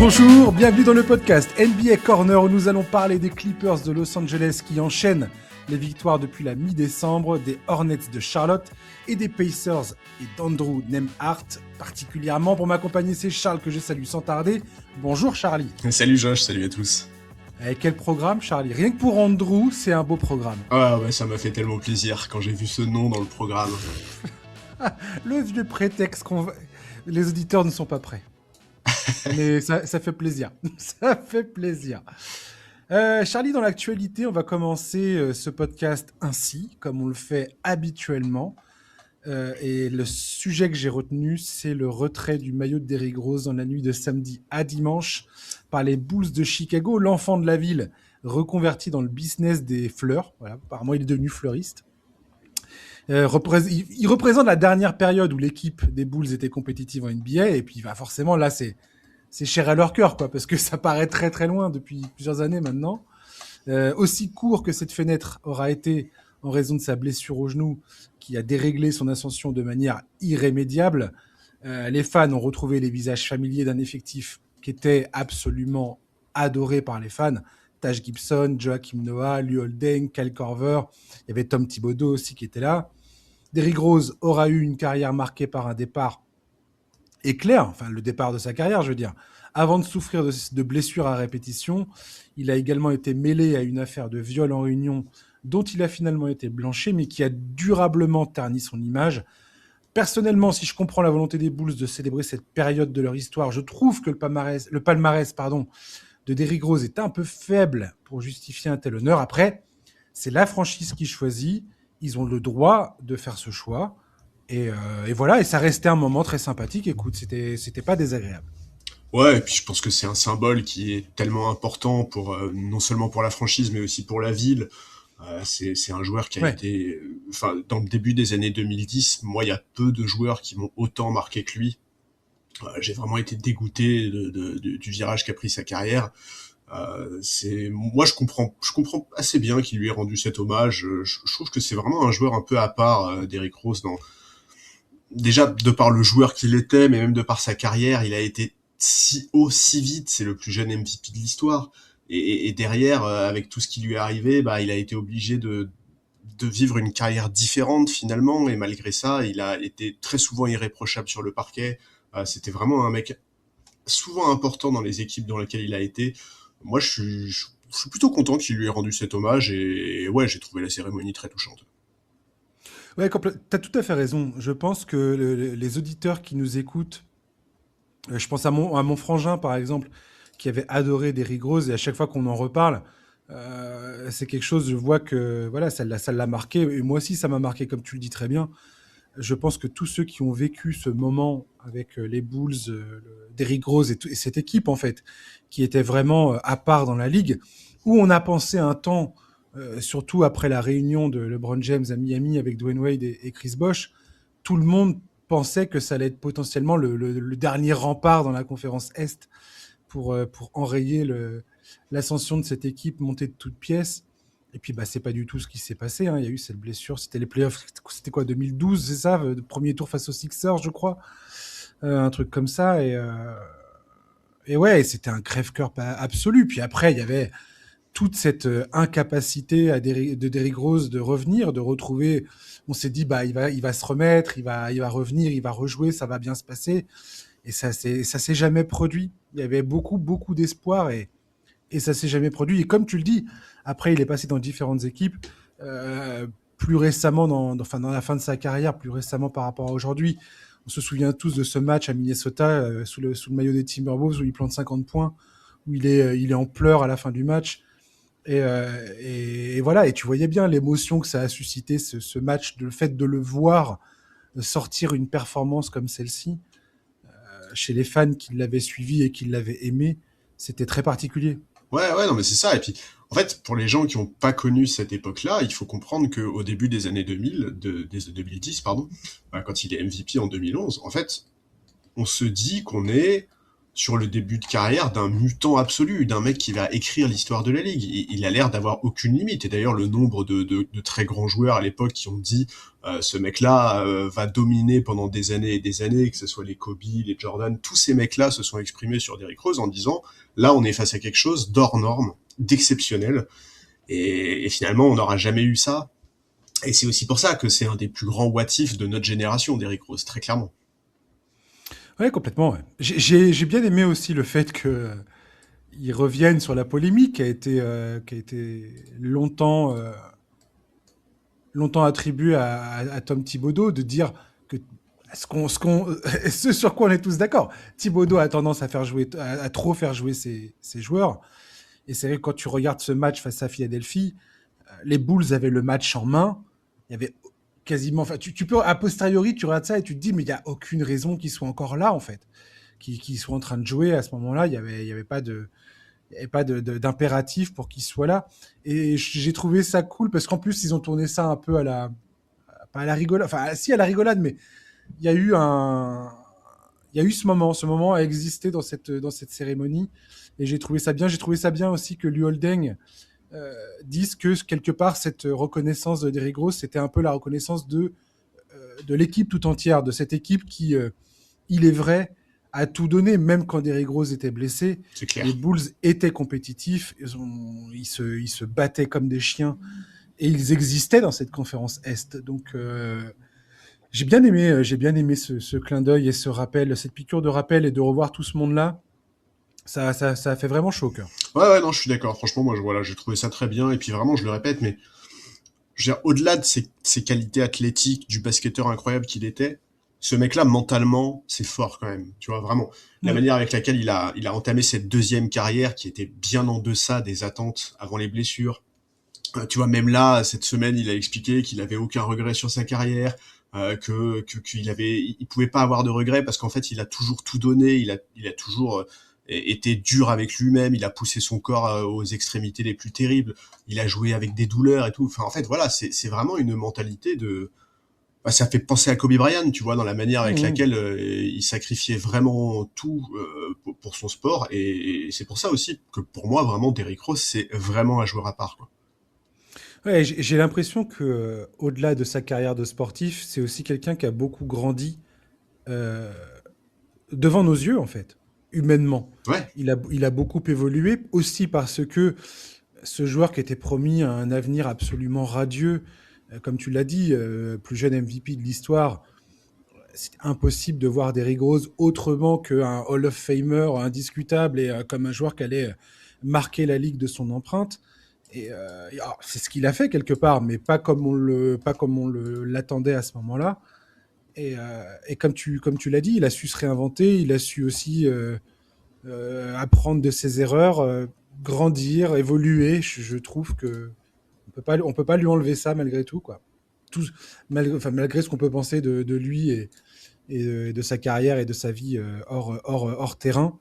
Bonjour, bienvenue dans le podcast NBA Corner où nous allons parler des Clippers de Los Angeles qui enchaînent les victoires depuis la mi-décembre, des Hornets de Charlotte et des Pacers et d'Andrew Nembhard. Particulièrement pour m'accompagner, c'est Charles que je salue sans tarder. Bonjour Charlie. Salut Josh, salut à tous. Quel programme Charlie? Rien que pour Andrew, c'est un beau programme. Ah ouais, ça m'a fait tellement plaisir quand j'ai vu ce nom dans le programme. Le vieux prétexte les auditeurs ne sont pas prêts. Mais ça fait plaisir. Ça fait plaisir. Charlie, dans l'actualité, on va commencer ce podcast ainsi, comme on le fait habituellement. Et le sujet que j'ai retenu, c'est le retrait du maillot de Derrick Rose dans la nuit de samedi à dimanche par les Bulls de Chicago. L'enfant de la ville, reconverti dans le business des fleurs. Voilà, apparemment, il est devenu fleuriste. Il représente la dernière période où l'équipe des Bulls était compétitive en NBA. Et puis, forcément, là, c'est cher à leur cœur, quoi, parce que ça paraît très très loin depuis plusieurs années maintenant. Aussi court que cette fenêtre aura été en raison de sa blessure au genou qui a déréglé son ascension de manière irrémédiable, les fans ont retrouvé les visages familiers d'un effectif qui était absolument adoré par les fans. Taj Gibson, Joakim Noah, Lou Holden, Kyle Korver, il y avait Tom Thibodeau aussi qui était là. Derrick Rose aura eu une carrière marquée par un départ éclair, enfin le départ de sa carrière, je veux dire. Avant de souffrir de blessures à répétition, il a également été mêlé à une affaire de viol en réunion dont il a finalement été blanchi, mais qui a durablement terni son image. Personnellement, si je comprends la volonté des Bulls de célébrer cette période de leur histoire, je trouve que le palmarès de Derrick Rose est un peu faible pour justifier un tel honneur. Après, c'est la franchise qui choisit, ils ont le droit de faire ce choix. Et voilà, et ça restait un moment très sympathique. Écoute, c'était pas désagréable. Ouais, et puis je pense que c'est un symbole qui est tellement important pour non seulement pour la franchise, mais aussi pour la ville. C'est un joueur qui a été... dans le début des années 2010, moi, il y a peu de joueurs qui m'ont autant marqué que lui. J'ai vraiment été dégoûté du virage qu'a pris sa carrière. Moi, je comprends assez bien qu'il lui ait rendu cet hommage. Je trouve que c'est vraiment un joueur un peu à part, Derrick Rose, déjà de par le joueur qu'il était, mais même de par sa carrière, il a été si haut, si vite, c'est le plus jeune MVP de l'histoire. Et derrière, avec tout ce qui lui est arrivé, il a été obligé de vivre une carrière différente finalement, et malgré ça, il a été très souvent irréprochable sur le parquet. C'était vraiment un mec souvent important dans les équipes dans lesquelles il a été. Moi, je suis plutôt content qu'il lui ait rendu cet hommage, et ouais, j'ai trouvé la cérémonie très touchante. Ouais, t'as tout à fait raison. Je pense que les auditeurs qui nous écoutent, je pense à mon frangin par exemple, qui avait adoré Derrick Rose, et à chaque fois qu'on en reparle, c'est quelque chose, je vois que voilà, ça l'a marqué, et moi aussi ça m'a marqué, comme tu le dis très bien. Je pense que tous ceux qui ont vécu ce moment avec les Bulls, Derrick Rose et cette équipe en fait, qui était vraiment à part dans la ligue, où on a pensé un temps, surtout après la réunion de LeBron James à Miami avec Dwayne Wade et Chris Bosh, tout le monde pensait que ça allait être potentiellement le dernier rempart dans la conférence Est pour enrayer l'ascension de cette équipe montée de toutes pièces. Et puis, c'est pas du tout ce qui s'est passé. Hein. Il y a eu cette blessure. C'était les playoffs. C'était quoi, 2012, c'est ça? Le premier tour face aux Sixers, je crois. Un truc comme ça. Et ouais, c'était un crève-cœur absolu. Puis après, il y avait toute cette incapacité de Derrick Rose de revenir, de retrouver. On s'est dit, il va se remettre, il va revenir, il va rejouer, ça va bien se passer. Et ça s'est jamais produit. Il y avait beaucoup, beaucoup d'espoir et ça s'est jamais produit. Et comme tu le dis, après, il est passé dans différentes équipes. Plus récemment, dans la fin de sa carrière, plus récemment par rapport à aujourd'hui, on se souvient tous de ce match à Minnesota sous le maillot des Timberwolves où il plante 50 points, où il est en pleurs à la fin du match. Et voilà, et tu voyais bien l'émotion que ça a suscité, ce match, le fait de le voir sortir une performance comme celle-ci, chez les fans qui l'avaient suivi et qui l'avaient aimé, c'était très particulier. Ouais, non, mais c'est ça. Et puis, en fait, pour les gens qui n'ont pas connu cette époque-là, il faut comprendre qu'au début des années 2010, pardon, quand il est MVP en 2011, en fait, on se dit qu'on est sur le début de carrière d'un mutant absolu, d'un mec qui va écrire l'histoire de la ligue. Il a l'air d'avoir aucune limite. Et d'ailleurs, le nombre de très grands joueurs à l'époque qui ont dit ce mec-là va dominer pendant des années et des années, que ce soit les Kobe, les Jordan, tous ces mecs-là se sont exprimés sur Derrick Rose en disant là, on est face à quelque chose d'hors norme, d'exceptionnel. Et finalement, on n'aura jamais eu ça. Et c'est aussi pour ça que c'est un des plus grands what if de notre génération, Derrick Rose, très clairement. Ouais, complètement. Ouais. J'ai bien aimé aussi le fait que ils reviennent sur la polémique qui a été longtemps attribuée à Tom Thibodeau, de dire que ce sur quoi on est tous d'accord. Thibodeau a tendance à à trop faire jouer ses joueurs. Et c'est vrai que quand tu regardes ce match face à Philadelphie, les Bulls avaient le match en main. Il y avait quasiment. Enfin, tu peux, a posteriori, tu regardes ça et tu te dis, mais il n'y a aucune raison qu'ils soient encore là, en fait. Qu'ils soient en train de jouer à ce moment-là. Il y avait pas d'impératif pour qu'ils soient là. Et j'ai trouvé ça cool parce qu'en plus, ils ont tourné ça un peu pas à la rigolade, enfin, si à la rigolade, mais il y a eu il y a eu ce moment a existé dans cette cérémonie. Et j'ai trouvé ça bien. J'ai trouvé ça bien aussi que Liu Holdeng disent que quelque part cette reconnaissance de Derrick Rose, c'était un peu la reconnaissance de l'équipe tout entière, de cette équipe qui, il est vrai, a tout donné, même quand Derrick Rose était blessé. C'est clair. Les Bulls étaient compétitifs, ils se battaient comme des chiens et ils existaient dans cette conférence Est. Donc j'ai bien aimé ce clin d'œil et ce rappel, cette piqûre de rappel et de revoir tout ce monde-là. Ça a fait vraiment chaud au cœur. Ouais, non, je suis d'accord. Franchement, moi, voilà, j'ai trouvé ça très bien. Et puis vraiment, je le répète, mais je veux dire, au-delà de ses qualités athlétiques, du basketteur incroyable qu'il était, ce mec-là, mentalement, c'est fort quand même. Tu vois, vraiment. La manière avec laquelle il a entamé cette deuxième carrière qui était bien en deçà des attentes avant les blessures. Tu vois, même là, cette semaine, il a expliqué qu'il avait aucun regret sur sa carrière, il pouvait pas avoir de regrets parce qu'en fait, il a toujours tout donné, il a toujours été dur avec lui-même, il a poussé son corps aux extrémités les plus terribles, il a joué avec des douleurs et tout. Enfin, en fait, voilà, c'est vraiment une mentalité de. Bah, ça fait penser à Kobe Bryant, tu vois, dans la manière avec laquelle il sacrifiait vraiment tout pour son sport. Et c'est pour ça aussi que pour moi, vraiment, Derrick Rose, c'est vraiment un joueur à part, quoi. Ouais, j'ai l'impression que au-delà de sa carrière de sportif, c'est aussi quelqu'un qui a beaucoup grandi euh, devant nos yeux, en fait, humainement. Ouais, Il a beaucoup évolué aussi parce que ce joueur qui était promis à un avenir absolument radieux, comme tu l'as dit, plus jeune MVP de l'histoire, c'est impossible de voir Derrick Rose autrement qu'un Hall of Famer indiscutable et comme un joueur qui allait marquer la ligue de son empreinte. C'est ce qu'il a fait quelque part, mais pas comme l'attendait à ce moment-là. Et comme tu l'as dit, il a su se réinventer, il a su aussi apprendre de ses erreurs, grandir, évoluer. Je trouve que on peut pas lui enlever ça malgré tout, quoi. Tout, malgré ce qu'on peut penser de lui et de sa carrière et de sa vie hors terrain,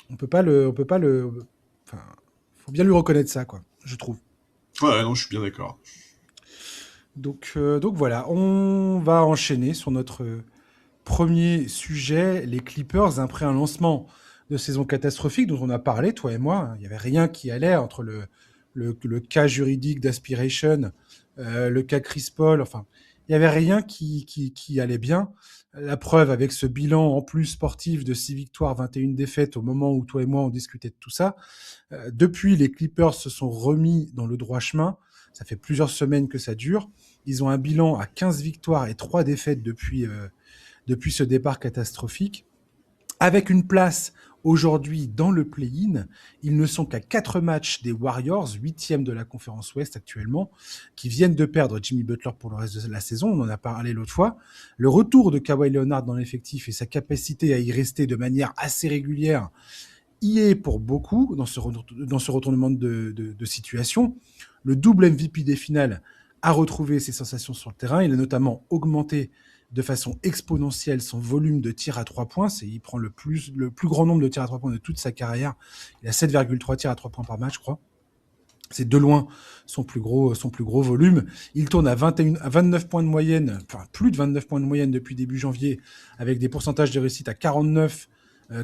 on peut pas le, enfin, faut bien lui reconnaître ça, quoi. Je trouve. ouais, non, je suis bien d'accord. Donc voilà, on va enchaîner sur notre premier sujet, les Clippers, après un lancement de saison catastrophique dont on a parlé, toi et moi. Il n'y avait rien qui allait entre le cas juridique d'Aspiration, le cas Chris Paul, enfin, il n'y avait rien qui allait bien. La preuve avec ce bilan en plus sportif de 6 victoires, 21 défaites au moment où toi et moi on discutait de tout ça. Depuis, les Clippers se sont remis dans le droit chemin. Ça fait plusieurs semaines que ça dure. Ils ont un bilan à 15 victoires et 3 défaites depuis ce départ catastrophique. Avec une place aujourd'hui dans le play-in, ils ne sont qu'à 4 matchs des Warriors, 8e de la conférence Ouest actuellement, qui viennent de perdre Jimmy Butler pour le reste de la saison. On en a parlé l'autre fois. Le retour de Kawhi Leonard dans l'effectif et sa capacité à y rester de manière assez régulière y est pour beaucoup dans ce retournement de situation. Le double MVP des finales a retrouvé ses sensations sur le terrain. Il a notamment augmenté de façon exponentielle son volume de tirs à 3 points. Il prend le plus grand nombre de tirs à 3 points de toute sa carrière. Il a 7,3 tirs à 3 points par match, je crois. C'est de loin son plus gros volume. Il tourne à 29 points de moyenne, enfin plus de 29 points de moyenne depuis début janvier, avec des pourcentages de réussite à 49,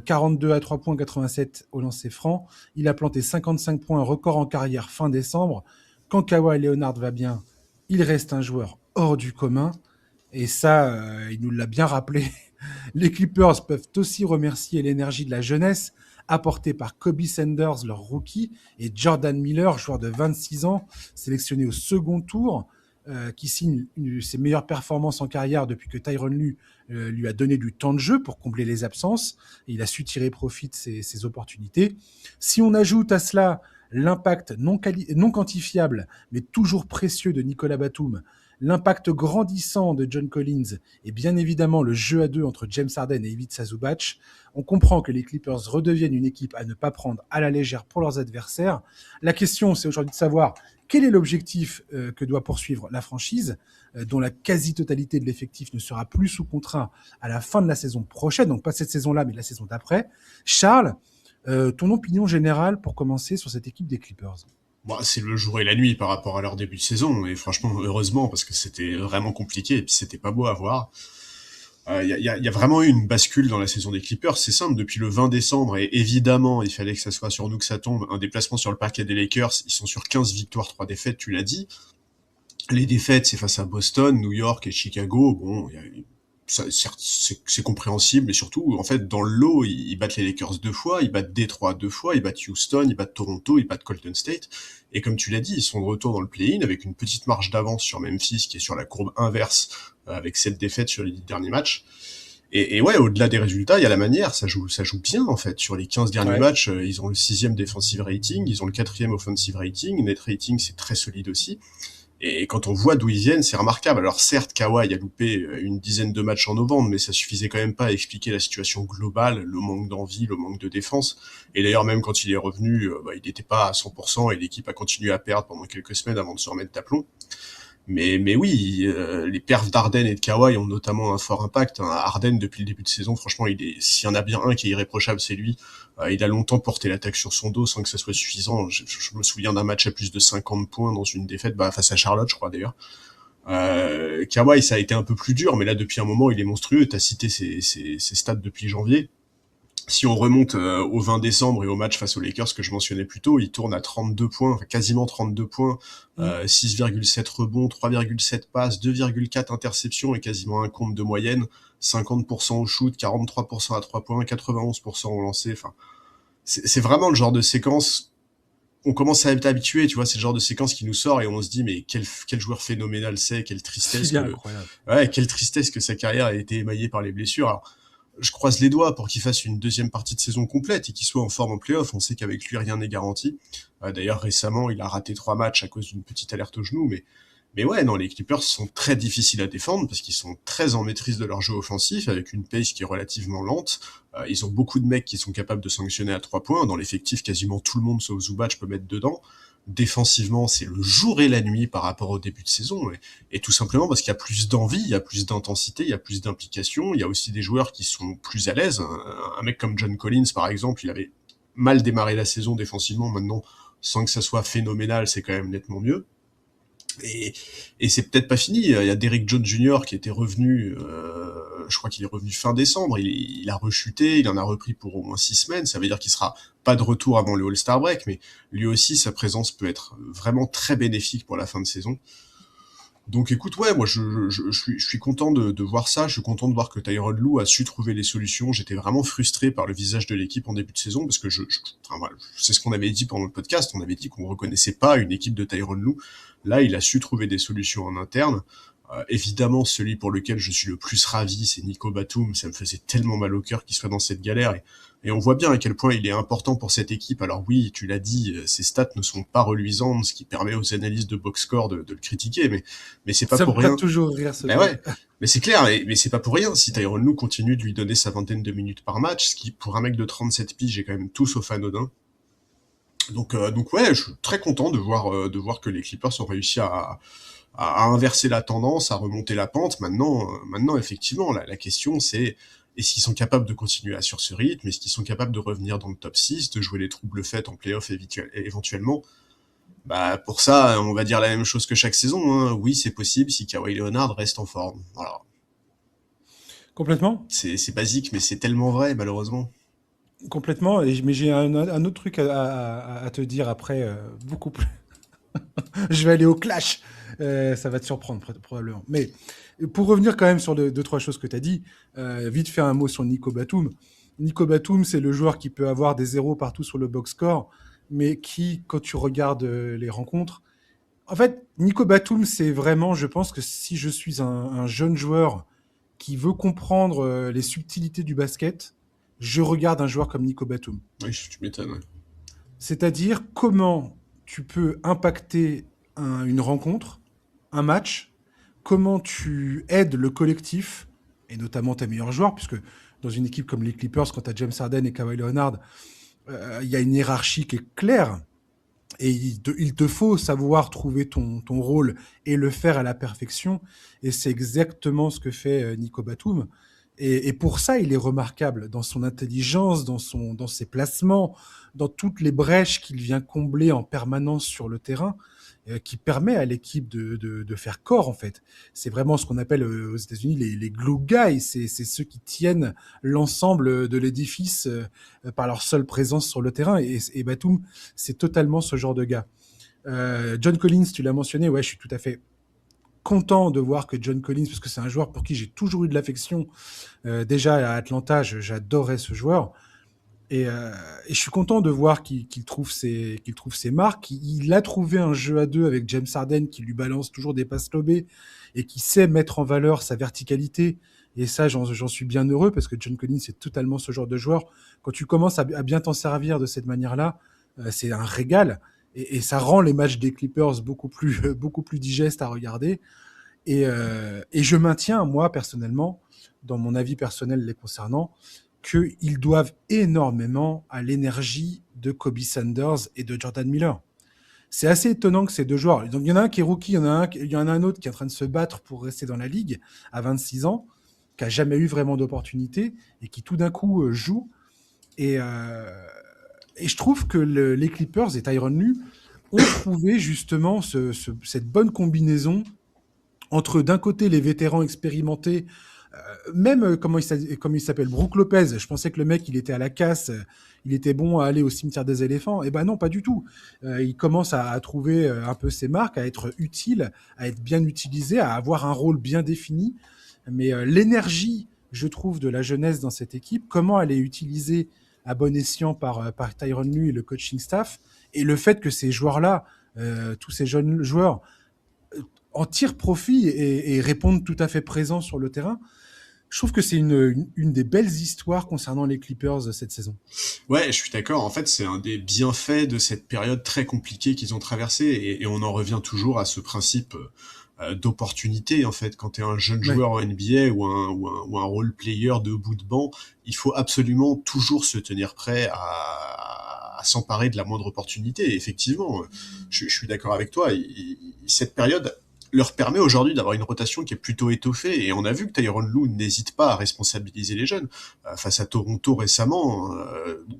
42 à 3 points, 87 au lancer franc. Il a planté 55 points, record en carrière fin décembre. Quand Kawhi Leonard va bien, il reste un joueur hors du commun. Et ça, il nous l'a bien rappelé. Les Clippers peuvent aussi remercier l'énergie de la jeunesse apportée par Kobe Sanders, leur rookie, et Jordan Miller, joueur de 26 ans, sélectionné au second tour, qui signe ses meilleures performances en carrière depuis que Tyronn Lue lui a donné du temps de jeu pour combler les absences. Et il a su tirer profit de ces opportunités. Si on ajoute à cela l'impact non quantifiable, mais toujours précieux de Nicolas Batum, l'impact grandissant de John Collins et bien évidemment le jeu à deux entre James Harden et Ivica Zubac, on comprend que les Clippers redeviennent une équipe à ne pas prendre à la légère pour leurs adversaires. La question, c'est aujourd'hui de savoir quel est l'objectif que doit poursuivre la franchise, dont la quasi-totalité de l'effectif ne sera plus sous contrat à la fin de la saison prochaine, donc pas cette saison-là, mais la saison d'après. Charles, ton opinion générale pour commencer sur cette équipe des Clippers? Bon, c'est le jour et la nuit par rapport à leur début de saison, et franchement, heureusement, parce que c'était vraiment compliqué, et puis c'était pas beau à voir. Il y a vraiment eu une bascule dans la saison des Clippers, c'est simple, depuis le 20 décembre, et évidemment, il fallait que ça soit sur nous que ça tombe, un déplacement sur le parquet des Lakers, ils sont sur 15 victoires, 3 défaites, tu l'as dit. Les défaites, c'est face à Boston, New York et Chicago, bon, certes, c'est compréhensible, mais surtout, en fait, dans le lot, ils battent les Lakers 2 fois, ils battent Detroit 2 fois, ils battent Houston, ils battent Toronto, ils battent Golden State, et comme tu l'as dit, ils sont de retour dans le play-in avec une petite marge d'avance sur Memphis, qui est sur la courbe inverse, avec 7 défaites sur les 10 derniers matchs. Et ouais, au-delà des résultats, il y a la manière, ça joue bien, en fait. Sur les 15 derniers matchs, ils ont le 6e defensive rating, ils ont le 4e offensive rating, net rating, c'est très solide aussi. Et quand on voit d'où ils viennent, c'est remarquable. Alors certes, Kawhi a loupé une dizaine de matchs en novembre, mais ça suffisait quand même pas à expliquer la situation globale, le manque d'envie, le manque de défense. Et d'ailleurs, même quand il est revenu, il n'était pas à 100% et l'équipe a continué à perdre pendant quelques semaines avant de se remettre d'aplomb. Mais oui, les perfs d'Harden et de Kawhi ont notamment un fort impact. Harden, depuis le début de saison, franchement, s'il y en a bien un qui est irréprochable, c'est lui. Il a longtemps porté l'attaque sur son dos sans que ça soit suffisant. Je me souviens d'un match à plus de 50 points dans une défaite, face à Charlotte, je crois d'ailleurs. Kawhi, ça a été un peu plus dur, mais là, depuis un moment, il est monstrueux. T'as cité ses stats depuis janvier. Si on remonte au 20 décembre et au match face aux Lakers que je mentionnais plus tôt, il tourne à 32 points, enfin quasiment 32 points, 6,7 rebonds, 3,7 passes, 2,4 interceptions et quasiment un compte de moyenne, 50% au shoot, 43% à 3 points, 91% au lancer. Enfin, c'est vraiment le genre de séquence, on commence à être habitué, tu vois, c'est le genre de séquence qui nous sort et on se dit mais quel joueur phénoménal c'est, quelle tristesse C'est incroyable. ouais, quelle tristesse que sa carrière a été émaillée par les blessures. Alors, je croise les doigts pour qu'il fasse une deuxième partie de saison complète et qu'il soit en forme en play-off. On sait qu'avec lui, rien n'est garanti. D'ailleurs, récemment, il a raté 3 matchs à cause d'une petite alerte au genou. Mais ouais, non, les Clippers sont très difficiles à défendre parce qu'ils sont très en maîtrise de leur jeu offensif avec une pace qui est relativement lente. Ils ont beaucoup de mecs qui sont capables de sanctionner à 3 points. Dans l'effectif, quasiment tout le monde sauf Zubac peut mettre dedans. Défensivement, c'est le jour et la nuit par rapport au début de saison, et tout simplement parce qu'il y a plus d'envie, il y a plus d'intensité, il y a plus d'implication, il y a aussi des joueurs qui sont plus à l'aise. Un mec comme John Collins, par exemple, il avait mal démarré la saison défensivement, maintenant, sans que ça soit phénoménal, c'est quand même nettement mieux. Et c'est peut-être pas fini. Il y a Derrick Jones Jr. qui était revenu, je crois qu'il est revenu fin décembre. Il a rechuté, il en a repris pour au moins 6 semaines. Ça veut dire qu'il sera pas de retour avant le All-Star break, mais lui aussi, sa présence peut être vraiment très bénéfique pour la fin de saison. Donc écoute, ouais, moi je suis content de voir ça, je suis content de voir que Tyronn Lue a su trouver les solutions. J'étais vraiment frustré par le visage de l'équipe en début de saison, parce que enfin, voilà, c'est ce qu'on avait dit pendant le podcast, on avait dit qu'on reconnaissait pas une équipe de Tyronn Lue. Là, il a su trouver des solutions en interne. Évidemment, celui pour lequel je suis le plus ravi, c'est Nico Batum. Ça me faisait tellement mal au cœur qu'il soit dans cette galère. Et on voit bien à quel point il est important pour cette équipe. Alors oui, tu l'as dit, ses stats ne sont pas reluisantes, ce qui permet aux analystes de box score de le critiquer, mais c'est pas Ça pour me fait rien. toujours rire ce Ben ouais, mais c'est clair, mais c'est pas pour rien si Tyronn Lue continue de lui donner sa vingtaine de minutes par match, ce qui, pour un mec de 37 piges, est quand même tout sauf anodin. Donc ouais, je suis très content de voir que les Clippers ont réussi à inverser la tendance, à remonter la pente. Maintenant effectivement, la question c'est est-ce qu'ils sont capables de continuer sur ce rythme? Est-ce qu'ils sont capables de revenir dans le top 6, de jouer les troubles faits en play-off éventuellement? Bah pour ça, on va dire la même chose que chaque saison. Hein. Oui, c'est possible si Kawhi Leonard reste en forme. Voilà. Complètement. C'est basique, mais c'est tellement vrai, malheureusement. Complètement. Mais j'ai un autre truc à te dire après, beaucoup plus. Je vais aller au clash. Ça va te surprendre probablement. Mais pour revenir quand même sur deux, trois choses que tu as dit, vite faire un mot sur Nico Batum. Nico Batum, c'est le joueur qui peut avoir des zéros partout sur le box score, mais qui, quand tu regardes les rencontres, en fait, Nico Batum, c'est vraiment, je pense que si je suis un jeune joueur qui veut comprendre les subtilités du basket, je regarde un joueur comme Nico Batum. Oui, tu m'étonnes. Ouais. C'est-à-dire comment tu peux impacter une rencontre, un match, comment tu aides le collectif, et notamment tes meilleurs joueurs, puisque dans une équipe comme les Clippers, quand tu as James Harden et Kawhi Leonard, il y a une hiérarchie qui est claire, et il te faut savoir trouver ton rôle et le faire à la perfection, et c'est exactement ce que fait Nico Batum. Et pour ça, il est remarquable dans son intelligence, dans ses placements, dans toutes les brèches qu'il vient combler en permanence sur le terrain, qui permet à l'équipe de faire corps, en fait. C'est vraiment ce qu'on appelle aux États-Unis les glue guys. C'est ceux qui tiennent l'ensemble de l'édifice par leur seule présence sur le terrain. Et Batum, c'est totalement ce genre de gars. John Collins, tu l'as mentionné, ouais, je suis tout à fait content de voir que John Collins, parce que c'est un joueur pour qui j'ai toujours eu de l'affection. Déjà à Atlanta, j'adorais ce joueur. Et je suis content de voir qu'il trouve ses marques. Il a trouvé un jeu à deux avec James Harden qui lui balance toujours des passes lobées et qui sait mettre en valeur sa verticalité. Et ça, j'en suis bien heureux parce que John Collins, c'est totalement ce genre de joueur. Quand tu commences à bien t'en servir de cette manière-là, c'est un régal. Et ça rend les matchs des Clippers beaucoup plus digestes à regarder. Et je maintiens, moi, personnellement, dans mon avis personnel les concernant, qu'ils doivent énormément à l'énergie de Kobe Sanders et de Jordan Miller. C'est assez étonnant que ces deux joueurs. Donc, il y en a un qui est rookie, il y en a un autre qui est en train de se battre pour rester dans la ligue à 26 ans, qui n'a jamais eu vraiment d'opportunité et qui tout d'un coup joue. Et, euh, et je trouve que les Clippers et Tyronn Lue ont trouvé justement cette bonne combinaison entre d'un côté les vétérans expérimentés, même comment il s'appelle, Brook Lopez. Je pensais que le mec il était à la casse, il était bon à aller au cimetière des éléphants. Et ben non, pas du tout. Il commence à trouver un peu ses marques, à être utile, à être bien utilisé, à avoir un rôle bien défini. Mais l'énergie, je trouve, de la jeunesse dans cette équipe, comment elle est utilisée à bon escient par Tyronn Lue et le coaching staff, et le fait que ces joueurs-là, tous ces jeunes joueurs, en tirent profit et répondent tout à fait présents sur le terrain. Je trouve que c'est une des belles histoires concernant les Clippers cette saison. Ouais, je suis d'accord. En fait, c'est un des bienfaits de cette période très compliquée qu'ils ont traversée, et on en revient toujours à ce principe d'opportunité. En fait, quand tu es un jeune Ouais, joueur en NBA ou un role player de bout de banc, il faut absolument toujours se tenir prêt à s'emparer de la moindre opportunité. Et effectivement, je suis d'accord avec toi. Cette période leur permet aujourd'hui d'avoir une rotation qui est plutôt étoffée, et on a vu que Tyronn Lue n'hésite pas à responsabiliser les jeunes. Face à Toronto récemment,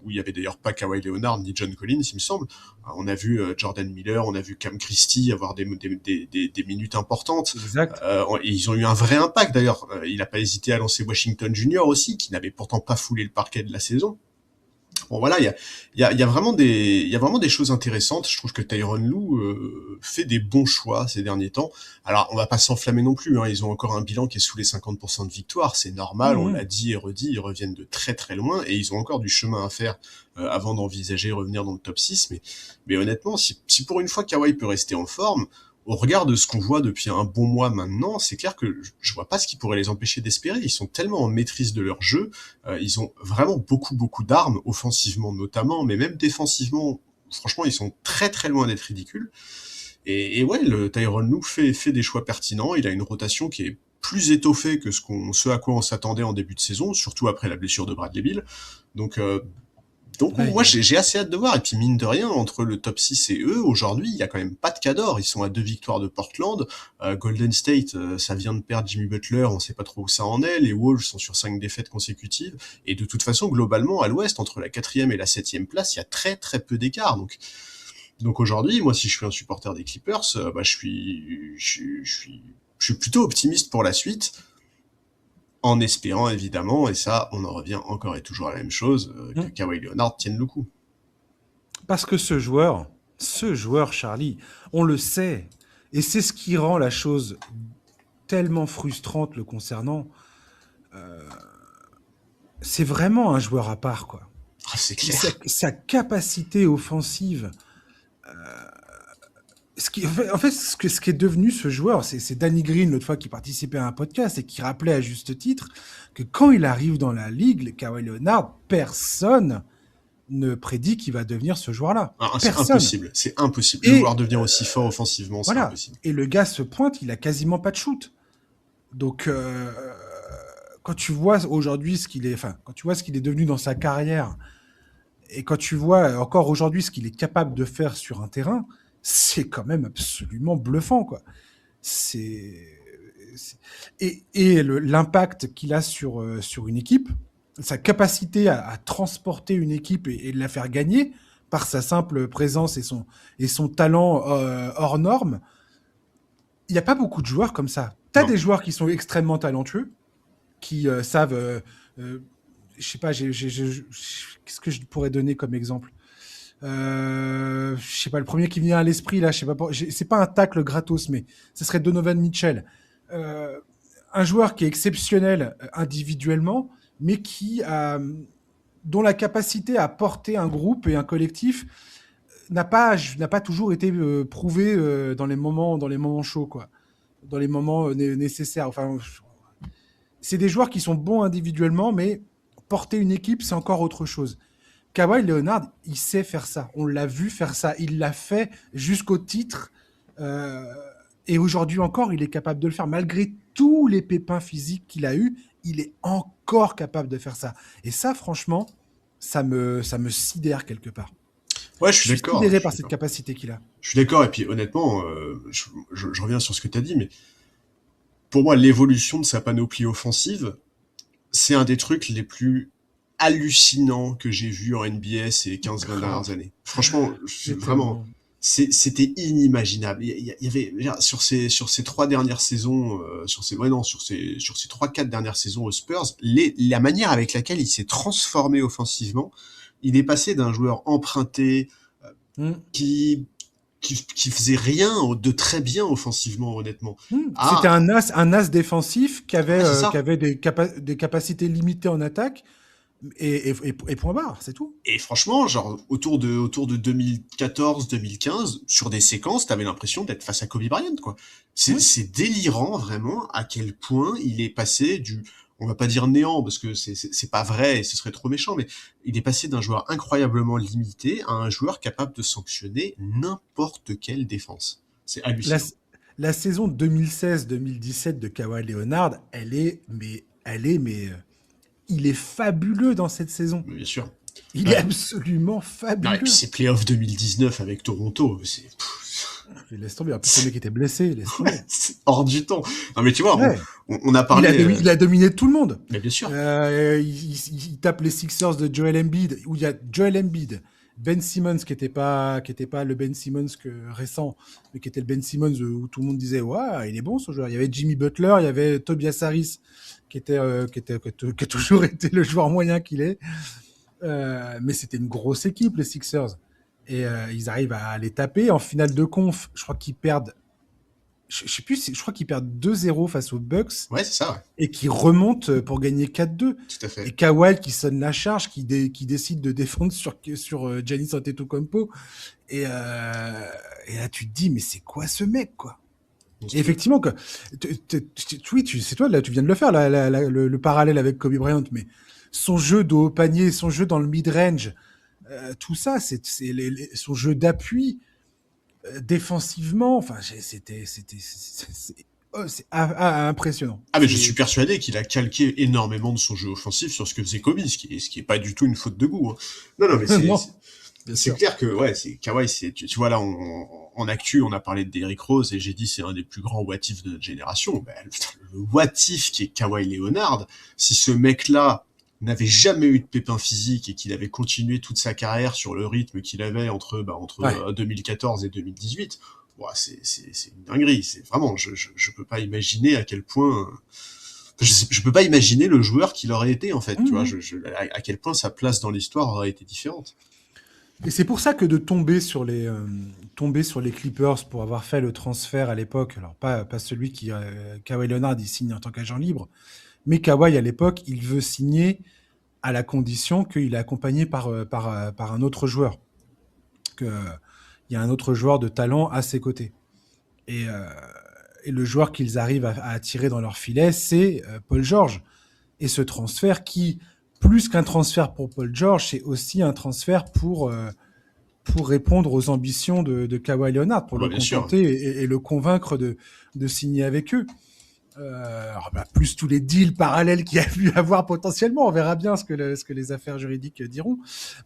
où il y avait d'ailleurs pas Kawhi Leonard ni John Collins, il me semble. On a vu Jordan Miller, on a vu Cam Christie avoir des minutes importantes. exact. Et ils ont eu un vrai impact d'ailleurs. Il n'a pas hésité à lancer Washington Junior aussi, qui n'avait pourtant pas foulé le parquet de la saison. Bon voilà, il y a vraiment des choses intéressantes. Je trouve que Tyronn Lue fait des bons choix ces derniers temps. Alors on va pas s'enflammer non plus, hein. Ils ont encore un bilan qui est sous les 50% de victoire, c'est normal, on l'a Mmh. dit et redit, ils reviennent de très très loin et ils ont encore du chemin à faire avant d'envisager revenir dans le top 6. Mais honnêtement, si pour une fois Kawhi peut rester en forme, au regard de ce qu'on voit depuis un bon mois maintenant, c'est clair que je vois pas ce qui pourrait les empêcher d'espérer. Ils sont tellement en maîtrise de leur jeu, ils ont vraiment beaucoup d'armes, offensivement notamment, mais même défensivement, franchement, ils sont très très loin d'être ridicules. Et ouais, le Tyronn Lue fait des choix pertinents. Il a une rotation qui est plus étoffée que ce à quoi on s'attendait en début de saison, surtout après la blessure de Bradley Beal. Donc, euh, donc Ouais, moi j'ai assez hâte de voir. Et puis mine de rien, entre le top 6 et eux, aujourd'hui, il y a quand même pas de cador. Ils sont à 2 victoires de Portland. Golden State, ça vient de perdre Jimmy Butler, on sait pas trop où ça en est. Les Wolves sont sur 5 défaites consécutives. Et de toute façon, globalement, à l'ouest, entre la 4e et la 7e place, il y a très très peu d'écart. Donc aujourd'hui, moi si je suis un supporter des Clippers, je suis plutôt optimiste pour la suite. en espérant évidemment, et ça, on en revient encore et toujours à la même chose, que Mm. Kawhi Leonard tienne le coup. Parce que ce joueur, Charlie, on le sait. Et c'est ce qui rend la chose tellement frustrante le concernant. C'est vraiment un joueur à part, quoi. Ah, c'est Sa, clair. sa capacité offensive, en fait, ce qui est devenu ce joueur, c'est Danny Green, l'autre fois, qui participait à un podcast et qui rappelait à juste titre que quand il arrive dans la ligue, le Kawhi Leonard, personne ne prédit qu'il va devenir ce joueur-là. Ah, c'est Personne. impossible, c'est impossible. Le voir Et devenir aussi fort offensivement, c'est voilà. impossible. Et le gars se pointe, il a quasiment pas de shoot. Donc, quand tu vois aujourd'hui ce qu'il est, enfin, quand tu vois ce qu'il est devenu dans sa carrière, et quand tu vois encore aujourd'hui ce qu'il est capable de faire sur un terrain, c'est quand même absolument bluffant, quoi. C'est l'impact qu'il a sur une équipe, sa capacité à transporter une équipe et de la faire gagner par sa simple présence et son talent hors norme. Il n'y a pas beaucoup de joueurs comme ça. Tu as Non. des joueurs qui sont extrêmement talentueux, qui savent. Je sais pas, qu'est-ce que je pourrais donner comme exemple? Je sais pas, le premier qui vient à l'esprit là, je sais pas, c'est pas un tacle gratos, mais ce serait Donovan Mitchell. Euh, un joueur qui est exceptionnel individuellement, mais dont la capacité à porter un groupe et un collectif n'a pas toujours été prouvée dans les moments chauds, quoi, dans les moments nécessaires. Enfin, c'est des joueurs qui sont bons individuellement, mais porter une équipe, c'est encore autre chose. Kawhi Leonard, il sait faire ça. On l'a vu faire ça. Il l'a fait jusqu'au titre. Euh, et aujourd'hui encore, il est capable de le faire. Malgré tous les pépins physiques qu'il a eus, il est encore capable de faire ça. Et ça, franchement, ça me sidère quelque part. Ouais, je Je suis suis d'accord. sidéré par cette capacité qu'il a. Je suis d'accord, et puis honnêtement, je reviens sur ce que tu as dit, mais pour moi, l'évolution de sa panoplie offensive, c'est un des trucs les plus hallucinants que j'ai vu en NBA ces 15-20 dernières Grave. années. Franchement, Mais vraiment, tellement. c'était inimaginable. Il y avait sur ces 3 dernières saisons, sur ces 3-4 dernières saisons aux Spurs, la manière avec laquelle il s'est transformé offensivement, il est passé d'un joueur emprunté Hmm. qui qui faisait rien de très bien offensivement, honnêtement. C'était Ah, un as défensif ouais, c'est qui ça. avait des capacités limitées en attaque et point barre, c'est tout. Et franchement, genre, autour de 2014-2015, sur des séquences, t'avais l'impression d'être face à Kobe Bryant, quoi. Ouais. C'est délirant, vraiment, à quel point il est passé on va pas dire néant, parce que c'est pas vrai, et ce serait trop méchant, mais il est passé d'un joueur incroyablement limité à un joueur capable de sanctionner n'importe quelle défense. C'est La, hallucinant. la saison 2016-2017 de Kawhi Leonard, il est fabuleux dans cette saison. Bien sûr. Il est Ouais. absolument Non, et puis fabuleux. ces playoffs 2019 avec Toronto, Laisse tomber. En plus, le mec était blessé, laisse tomber. c'est hors du temps. Non, mais tu vois, Ouais. on a parlé. Il a dominé tout le monde. Mais bien sûr. Il tape les Sixers de Joel Embiid, où il y a Joel Embiid, Ben Simmons qui était pas le Ben Simmons récent, mais qui était le Ben Simmons où tout le monde disait ouais, il est bon ce joueur. Il y avait Jimmy Butler, il y avait Tobias Harris qui a toujours été le joueur moyen qu'il est. Mais c'était une grosse équipe les Sixers et ils arrivent à les taper en finale de conf. Je crois qu'ils perdent. Je sais plus, je crois qu'ils perdent 2-0 face aux Bucks Ouais, c'est ça, ouais. et qui remonte pour gagner 4-2. Tout à Et fait. Kawhi qui sonne la charge, qui décide de défendre sur Giannis Antetokounmpo. Et là, tu te dis, mais c'est quoi ce mec, quoi? Et Monstrueux. effectivement, oui, c'est toi, là, tu viens de le faire, le parallèle avec Kobe Bryant, mais son jeu de haut panier, son jeu dans le mid-range, tout ça, son jeu d'appui, défensivement, enfin, c'est impressionnant. Ah, mais je suis persuadé qu'il a calqué énormément de son jeu offensif sur ce que faisait Kobe, ce qui est pas du tout une faute de goût, hein. Non, non, mais Non, bien c'est sûr. clair que, ouais, Kawhi, tu vois, là, en actu, on a parlé de Derrick Rose, et j'ai dit c'est un des plus grands what if de notre génération. Ben, le what if qui est Kawhi Leonard, si ce mec-là n'avait jamais eu de pépin physique et qu'il avait continué toute sa carrière sur le rythme qu'il avait entre Ouais. 2014 et 2018, ouais, c'est une dinguerie. C'est vraiment, je peux pas imaginer à quel point Je peux pas imaginer le joueur qu'il aurait été, en fait. Tu vois, Mhm. à quel point sa place dans l'histoire aurait été différente. Et c'est pour ça que de tomber sur les Clippers pour avoir fait le transfert à l'époque, alors pas celui qui, Kawhi Leonard, il signe en tant qu'agent libre, mais Kawhi à l'époque, il veut signer à la condition qu'il est accompagné par un autre joueur, qu'il y a un autre joueur de talent à ses côtés. Et, euh, et le joueur qu'ils arrivent à attirer dans leur filet, c'est Paul George. Et ce transfert qui, plus qu'un transfert pour Paul George, c'est aussi un transfert pour répondre aux ambitions de Kawhi Leonard, pour Ah bah, le bien sûr. contenter et le convaincre de signer avec eux. Alors, plus tous les deals parallèles qu'il y a pu avoir potentiellement, on verra bien ce que les affaires juridiques diront.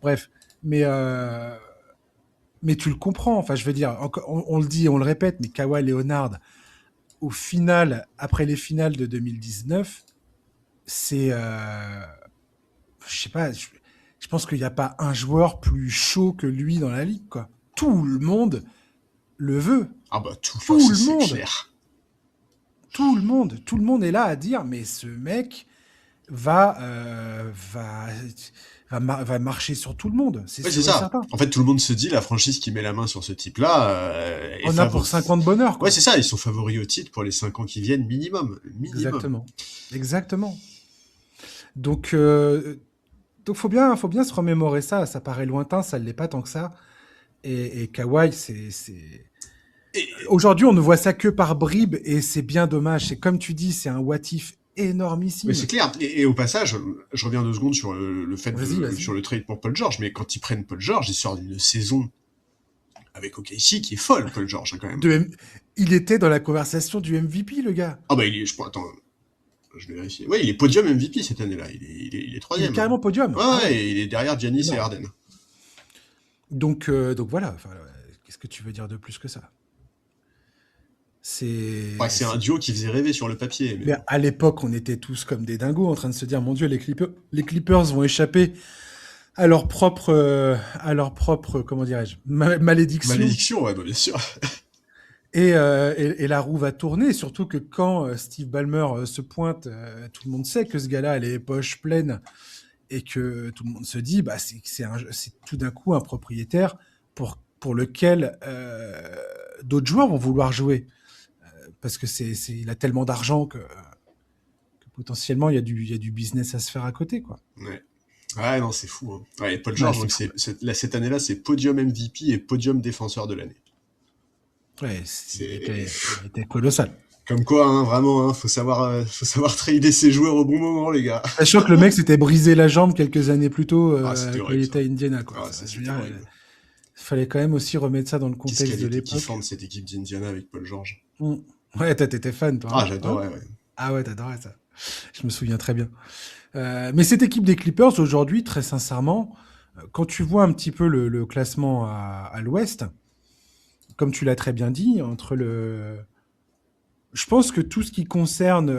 Bref, mais, euh, mais tu le comprends, enfin je veux dire, on le dit, on le répète, mais Kawhi Leonard, au final, après les finales de 2019, c'est... je sais pas, je pense qu'il n'y a pas un joueur plus chaud que lui dans la ligue, quoi. Tout le monde le veut. Ah bah tout, enfin, Tout ça le c'est monde. clair. Tout le monde est là à dire, mais ce mec va, va marcher sur tout le monde, c'est Ouais, c'est sûr et ça. certain. En fait, tout le monde se dit, la franchise qui met la main sur ce type-là est On a pour 5 ans de bonheur, Ouais, quoi. c'est ça, ils sont favoris au titre pour les 5 ans qui viennent minimum. Minimum. Exactement. Exactement. Donc, donc faut bien se remémorer ça. Ça paraît lointain, ça ne l'est pas tant que ça. Et Kawhi, Et, aujourd'hui, on ne voit ça que par bribes et c'est bien dommage. C'est comme tu dis, c'est un what if mais c'est énormissime. clair. Et au passage, je reviens 2 secondes sur le fait Vas-y, vas-y. sur le trade pour Paul George, mais quand ils prennent Paul George, ils sortent d'une saison avec OKC qui est folle, Paul George, hein, quand même. De M- Il était dans la conversation du MVP, le gars. Ah bah je crois, attends, je vais vérifier. Ouais, il est podium MVP cette année-là, il est Il est troisième. Hein. carrément podium. Ouais, Ah ouais, ouais, il est derrière Giannis et énorme. Harden. Donc voilà. Enfin, qu'est-ce que tu veux dire de plus que ça? Ouais, C'est, c'est un c'est- duo qui faisait rêver sur le papier, mais Mais bon. à l'époque, on était tous comme des dingos en train de se dire, mon Dieu, les Clippers vont échapper à leur propre, comment dirais-je, malédiction. Malédiction, ouais, bah, bien sûr. Et la roue va tourner, surtout que quand Steve Ballmer se pointe, tout le monde sait que ce gars-là a les poches pleines et que tout le monde se dit, bah, c'est tout d'un coup un propriétaire pour lequel d'autres joueurs vont vouloir jouer. Parce que il a tellement d'argent que potentiellement il y a du business à se faire à côté, quoi. Ouais. Ouais, non, c'est fou. Hein. Ouais, et Paul Ouais, George, c'est donc fou. là, cette année-là, c'est podium MVP et podium défenseur de l'année. Ouais, C'est il était colossal. comme quoi, hein, vraiment, hein, faut savoir trader ses joueurs au bon moment, les gars. Sachant que le mec s'était brisé la jambe quelques années plus tôt Ah, c'était quand il horrible ça. était à Indiana, quoi. Ah, ça, Je veux c'était dire, horrible. il fallait quand même aussi remettre ça dans le Qu'est-ce contexte qu'elle de était l'époque. kiffante cette équipe d'Indiana avec Paul George. Mm. Ouais, t'étais fan, toi, Ah, hein? Hein. j'adorais, ouais. Ah ouais, t'adorais ça. Je me souviens très bien. Mais cette équipe des Clippers, aujourd'hui, très sincèrement, quand tu vois un petit peu le classement à l'ouest, comme tu l'as très bien dit, je pense que tout ce qui concerne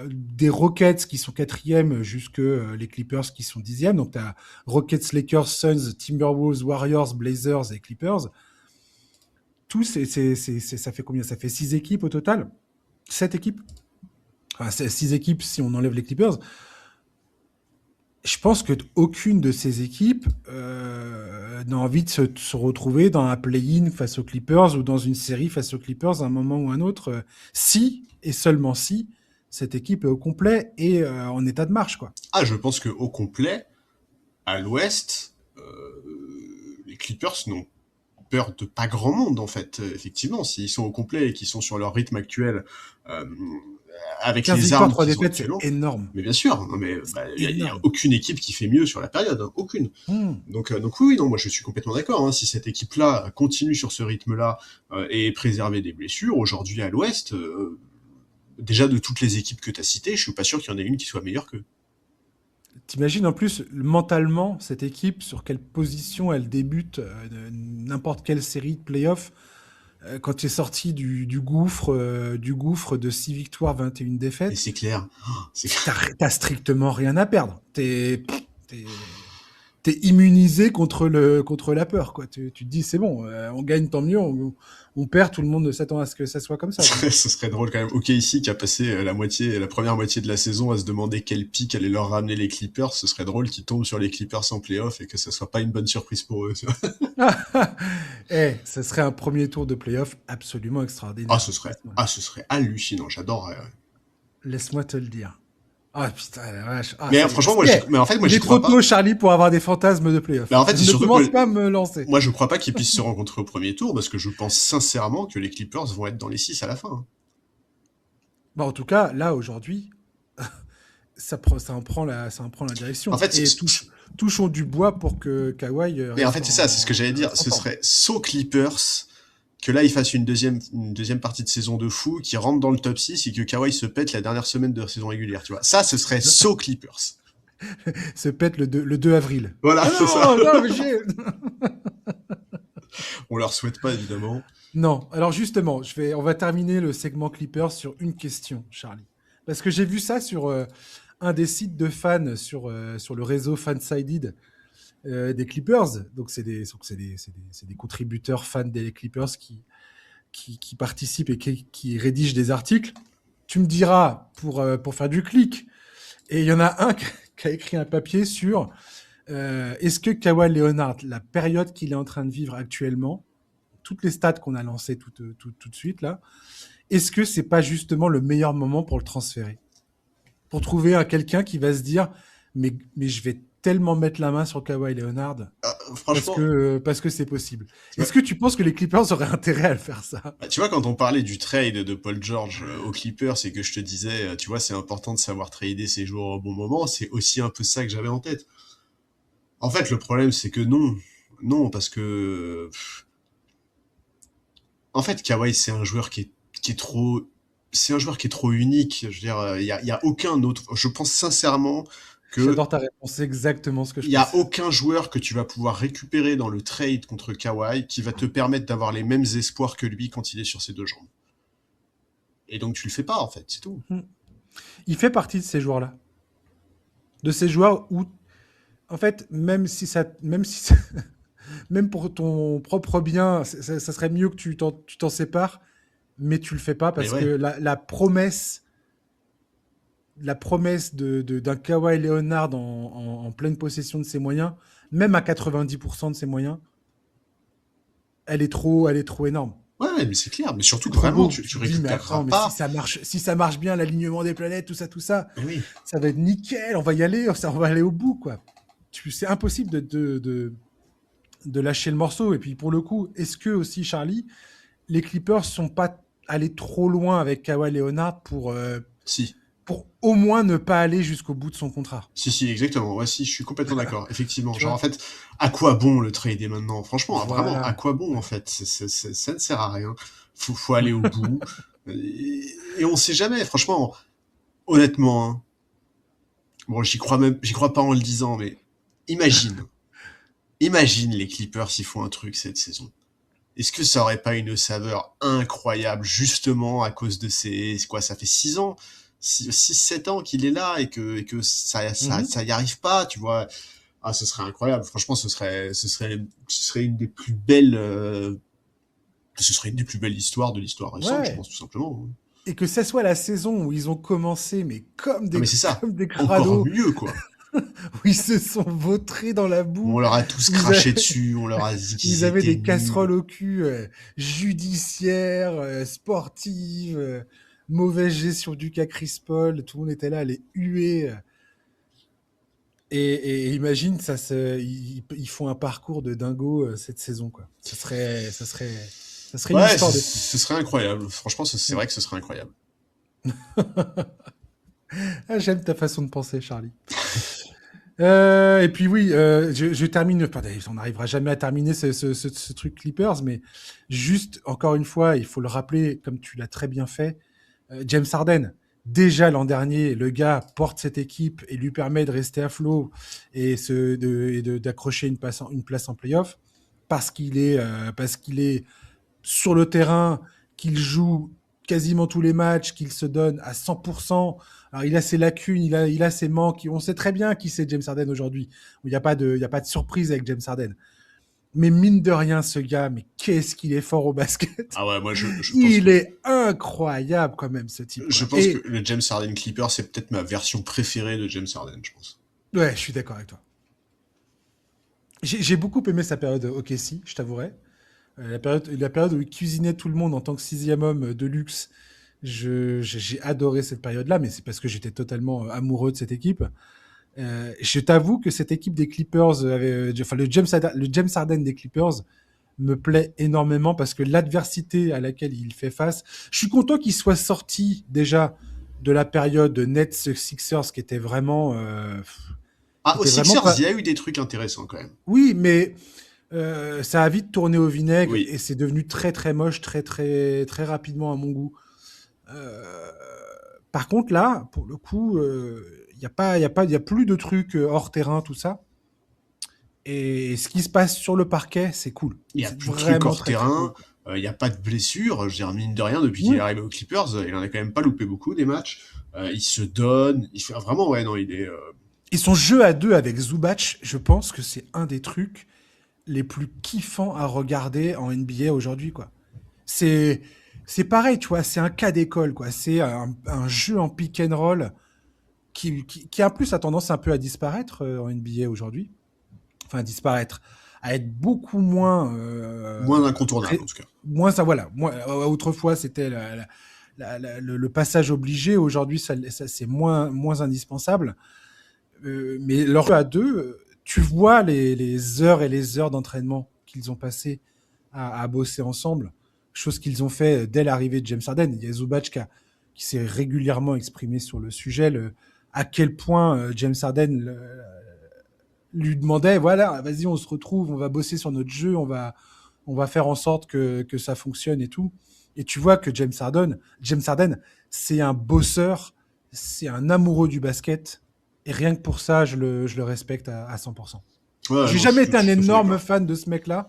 des Rockets qui sont quatrième jusque les Clippers qui sont dixième, donc tu as Rockets, Lakers, Suns, Timberwolves, Warriors, Blazers et Clippers, tout, ça fait combien? Ça fait 6 équipes au total? 7 équipes? Enfin, 6 équipes si on enlève les Clippers. Je pense qu'aucune de ces équipes n'a envie de se retrouver dans un play-in face aux Clippers ou dans une série face aux Clippers à un moment ou un autre, si, et seulement si, cette équipe est au complet et en état de marche, quoi. Ah, je pense que au complet, à l'ouest, les Clippers n'ont peur de pas grand monde, en fait. Effectivement, s'ils sont au complet et qu'ils sont sur leur rythme actuel, euh, avec 15 les victoires, armes 3 qu'ils ont défaites, c'est actuellement. énorme. Mais bien sûr, non, mais C'est y a énorme. aucune équipe qui fait mieux sur la période, hein, aucune. Hmm. Donc oui, non, moi je suis complètement d'accord. Hein, si cette équipe-là continue sur ce rythme-là et est préservée des blessures, aujourd'hui à l'Ouest, déjà de toutes les équipes que tu as citées, je suis pas sûr qu'il y en ait une qui soit meilleure que. T'imagines en plus mentalement cette équipe sur quelle position elle débute n'importe quelle série de playoffs quand tu es sorti du gouffre de 6 victoires, 21 Et défaites. c'est clair. C'est T'as strictement rien à perdre. T'es t'es immunisé contre la peur, quoi. Tu te dis, c'est bon, on gagne, tant mieux, on perd, tout le monde s'attend à ce que ça soit comme ça, quoi. Ce serait drôle quand même. Ok, ici qui a passé la première moitié de la saison à se demander quel pic allait leur ramener les Clippers, ce serait drôle qu'ils tombent sur les Clippers en playoff et que ça soit pas une bonne surprise pour eux. Tu vois. Ce serait un premier tour de playoff absolument Ah, extraordinaire. ce serait hallucinant. J'adorerais. Ouais. Laisse-moi te le dire. Ah putain, la vache. Ah, Mais franchement, mais en fait, moi, il j'y est trop crois pas. tôt, Charlie, pour avoir des fantasmes de playoff. Mais en fait, c'est Ne surtout commence pas à me lancer. moi, je crois pas qu'ils puissent se rencontrer au premier tour parce que je pense sincèrement que les Clippers vont être dans les 6 à la fin. Hein. En tout cas, là, aujourd'hui, ça en prend la En direction. fait, Et touchons du bois pour que Kawhi mais en reste fait, c'est ça, c'est ce que j'allais dire. reste en Ce forme. serait so Clippers que là, ils fassent une deuxième partie de saison de fou, qui rentre dans le top 6 et que Kawhi se pète la dernière semaine de la saison régulière, tu vois. Ça, ce serait so Clippers. Se pète le 2 avril. Voilà, Ah c'est ça. non, mais On leur souhaite pas, évidemment. Non, alors justement, on va terminer le segment Clippers sur une question, Charlie. Parce que j'ai vu ça sur un des sites de fans sur le réseau Fansided des Clippers. Donc, c'est des contributeurs fans des Clippers qui participent et qui rédigent des articles. Tu me diras pour faire du clic. Et il y en a un qui a écrit un papier sur est-ce que Kawhi Leonard, la période qu'il est en train de vivre actuellement, toutes les stats qu'on a lancées tout de suite là, est-ce que c'est pas justement le meilleur moment pour le transférer? Pour trouver quelqu'un qui va se dire mais je vais tellement mettre la main sur Kawhi Leonard Franchement, parce que c'est possible. ouais. Est-ce que tu penses que les Clippers auraient intérêt à le faire ça? Bah, tu vois, quand on parlait du trade de Paul George aux Clippers et que je te disais, tu vois, c'est important de savoir trader ses joueurs au bon moment, c'est aussi un peu ça que j'avais en tête. En fait, le problème, c'est que non. Non, parce que... En fait, Kawhi, c'est un joueur qui est trop... C'est un joueur qui est trop unique. Je veux dire, y a aucun autre... Je pense sincèrement que J'adore ta réponse, c'est exactement ce que je il y a pense. aucun joueur que tu vas pouvoir récupérer dans le trade contre Kawhi qui va te permettre d'avoir les mêmes espoirs que lui quand il est sur ses deux jambes. Et donc tu le fais pas, en fait, c'est tout. Il fait partie de ces joueurs-là. De ces joueurs où, en fait, même pour ton propre bien, ça serait mieux que tu t'en sépares, mais tu le fais pas Mais parce que ouais. la promesse d'un Kawhi Leonard en pleine possession de ses moyens, même à 90% de ses moyens, elle est trop énorme. Ouais, mais c'est clair. Mais surtout C'est que trop vraiment, beau. tu Tu te dis, mais récupéreras attends, mais pas. si ça marche bien, l'alignement des planètes, tout ça, Mais oui. ça va être nickel, on va y aller, on va aller au bout, quoi. C'est impossible de lâcher le morceau. Et puis, pour le coup, est-ce que aussi, Charlie, les Clippers sont pas allés trop loin avec Kawhi Leonard Si. pour au moins ne pas aller jusqu'au bout de son contrat? Si, exactement. Ouais, si, je suis complètement d'accord. Effectivement. Tu Genre, en vois? fait, à quoi bon le trader maintenant? Franchement, vraiment, à Voilà. quoi bon, en fait? Ça ne sert à rien. Faut aller au bout. Et on sait jamais, franchement, honnêtement, hein. Bon, j'y crois pas en le disant, mais imagine. Imagine les Clippers s'ils font un truc cette saison. Est-ce que ça aurait pas une saveur incroyable, justement, à cause de quoi, ça fait 6 ans, 7 ans qu'il est là et que Mhm. ça y arrive pas, tu vois. Ah, ce serait incroyable. Franchement, ce serait une des plus belles, ce serait une des plus belles histoires de l'histoire récente, je Ouais. pense, tout simplement. Et que ça soit la saison où ils ont commencé, mais Non, mais c'est ça. comme des Encore crados, mieux, quoi. où ils se sont vautrés dans la boue, On leur a tous où ils, a- craché dessus, on leur a dit qu'ils ils avaient étaient des nuls. casseroles au cul judiciaires, sportives, mauvaise gestion du cas Chris Paul, tout le monde était là à les huer. Et imagine, ils font un parcours de dingo cette saison, quoi. Ça serait une Ouais, histoire de fou. ce serait incroyable. Franchement, c'est Mm. vrai que ce serait incroyable. Ah, j'aime ta façon de penser, Charlie. Et puis oui, je termine. Pardon, on n'arrivera jamais à terminer ce truc Clippers, mais juste encore une fois, il faut le rappeler, comme tu l'as très bien fait, James Harden. Déjà l'an dernier, le gars porte cette équipe et lui permet de rester à flot d'accrocher une place en playoff parce qu'il est sur le terrain, qu'il joue quasiment tous les matchs, qu'il se donne à 100%. Alors, il a ses lacunes, il a ses manques. On sait très bien qui c'est James Harden aujourd'hui. Il n'y a il y a pas de surprise avec James Harden. Mais mine de rien, ce gars, mais qu'est-ce qu'il est fort au basket. Ah ouais, moi je pense Il est incroyable quand même, ce type. je pense que le James Harden Clipper, c'est peut-être ma version préférée de James Harden, je pense. Ouais, je suis d'accord avec toi. J'ai beaucoup aimé sa période au OKC, je t'avouerai. La période où il cuisinait tout le monde en tant que sixième homme de luxe, j'ai adoré cette période-là, mais c'est parce que j'étais totalement amoureux de cette équipe. Je t'avoue que cette équipe des Clippers, enfin le James Harden des Clippers, me plaît énormément parce que l'adversité à laquelle il fait face, je suis content qu'il soit sorti déjà de la période Nets Sixers Ah, qui aux était vraiment Sixers, pas. il y a eu des trucs intéressants quand même. Oui, mais ça a vite tourné au vinaigre Oui. et c'est devenu très très moche très rapidement à mon goût. Euh, Par contre là, pour le coup, il y a plus de trucs hors terrain tout ça. Et ce qui se passe sur le parquet, c'est cool. Il n'y a C'est plus de trucs vraiment hors très très cool, terrain, quoi. il n'y a pas de blessures. Je veux dire, mine de rien, depuis qu'il est Oui. arrivé aux Clippers, il en a quand même pas loupé beaucoup des matchs. Il se donne, il fait vraiment, ouais, non, il est. Et son jeu à deux avec Zubac, je pense que c'est un des trucs les plus kiffants à regarder en NBA aujourd'hui, quoi. C'est c'est pareil, tu vois, c'est un cas d'école, quoi. C'est un jeu en pick and roll qui en plus a tendance un peu à disparaître en NBA aujourd'hui. Enfin, à disparaître, à être beaucoup moins, Moins incontournable, en tout cas. moins ça, voilà. Autrefois, c'était le passage obligé. Aujourd'hui, c'est moins indispensable. Mais leur jeu à deux, tu vois les heures et les heures d'entraînement qu'ils ont passé à bosser ensemble, chose qu'ils ont fait dès l'arrivée de James Harden. Il y a Zubac qui s'est régulièrement exprimé sur le sujet, à quel point James Harden lui demandait, voilà, vas-y, on se retrouve, on va bosser sur notre jeu, on va faire en sorte que ça fonctionne et tout. Et tu vois que James Harden, c'est un bosseur, c'est un amoureux du basket. Et rien que pour ça, je le respecte à 100%. Ouais, J'ai non, jamais été je un suis tout à fait énorme d'accord. fan de ce mec-là,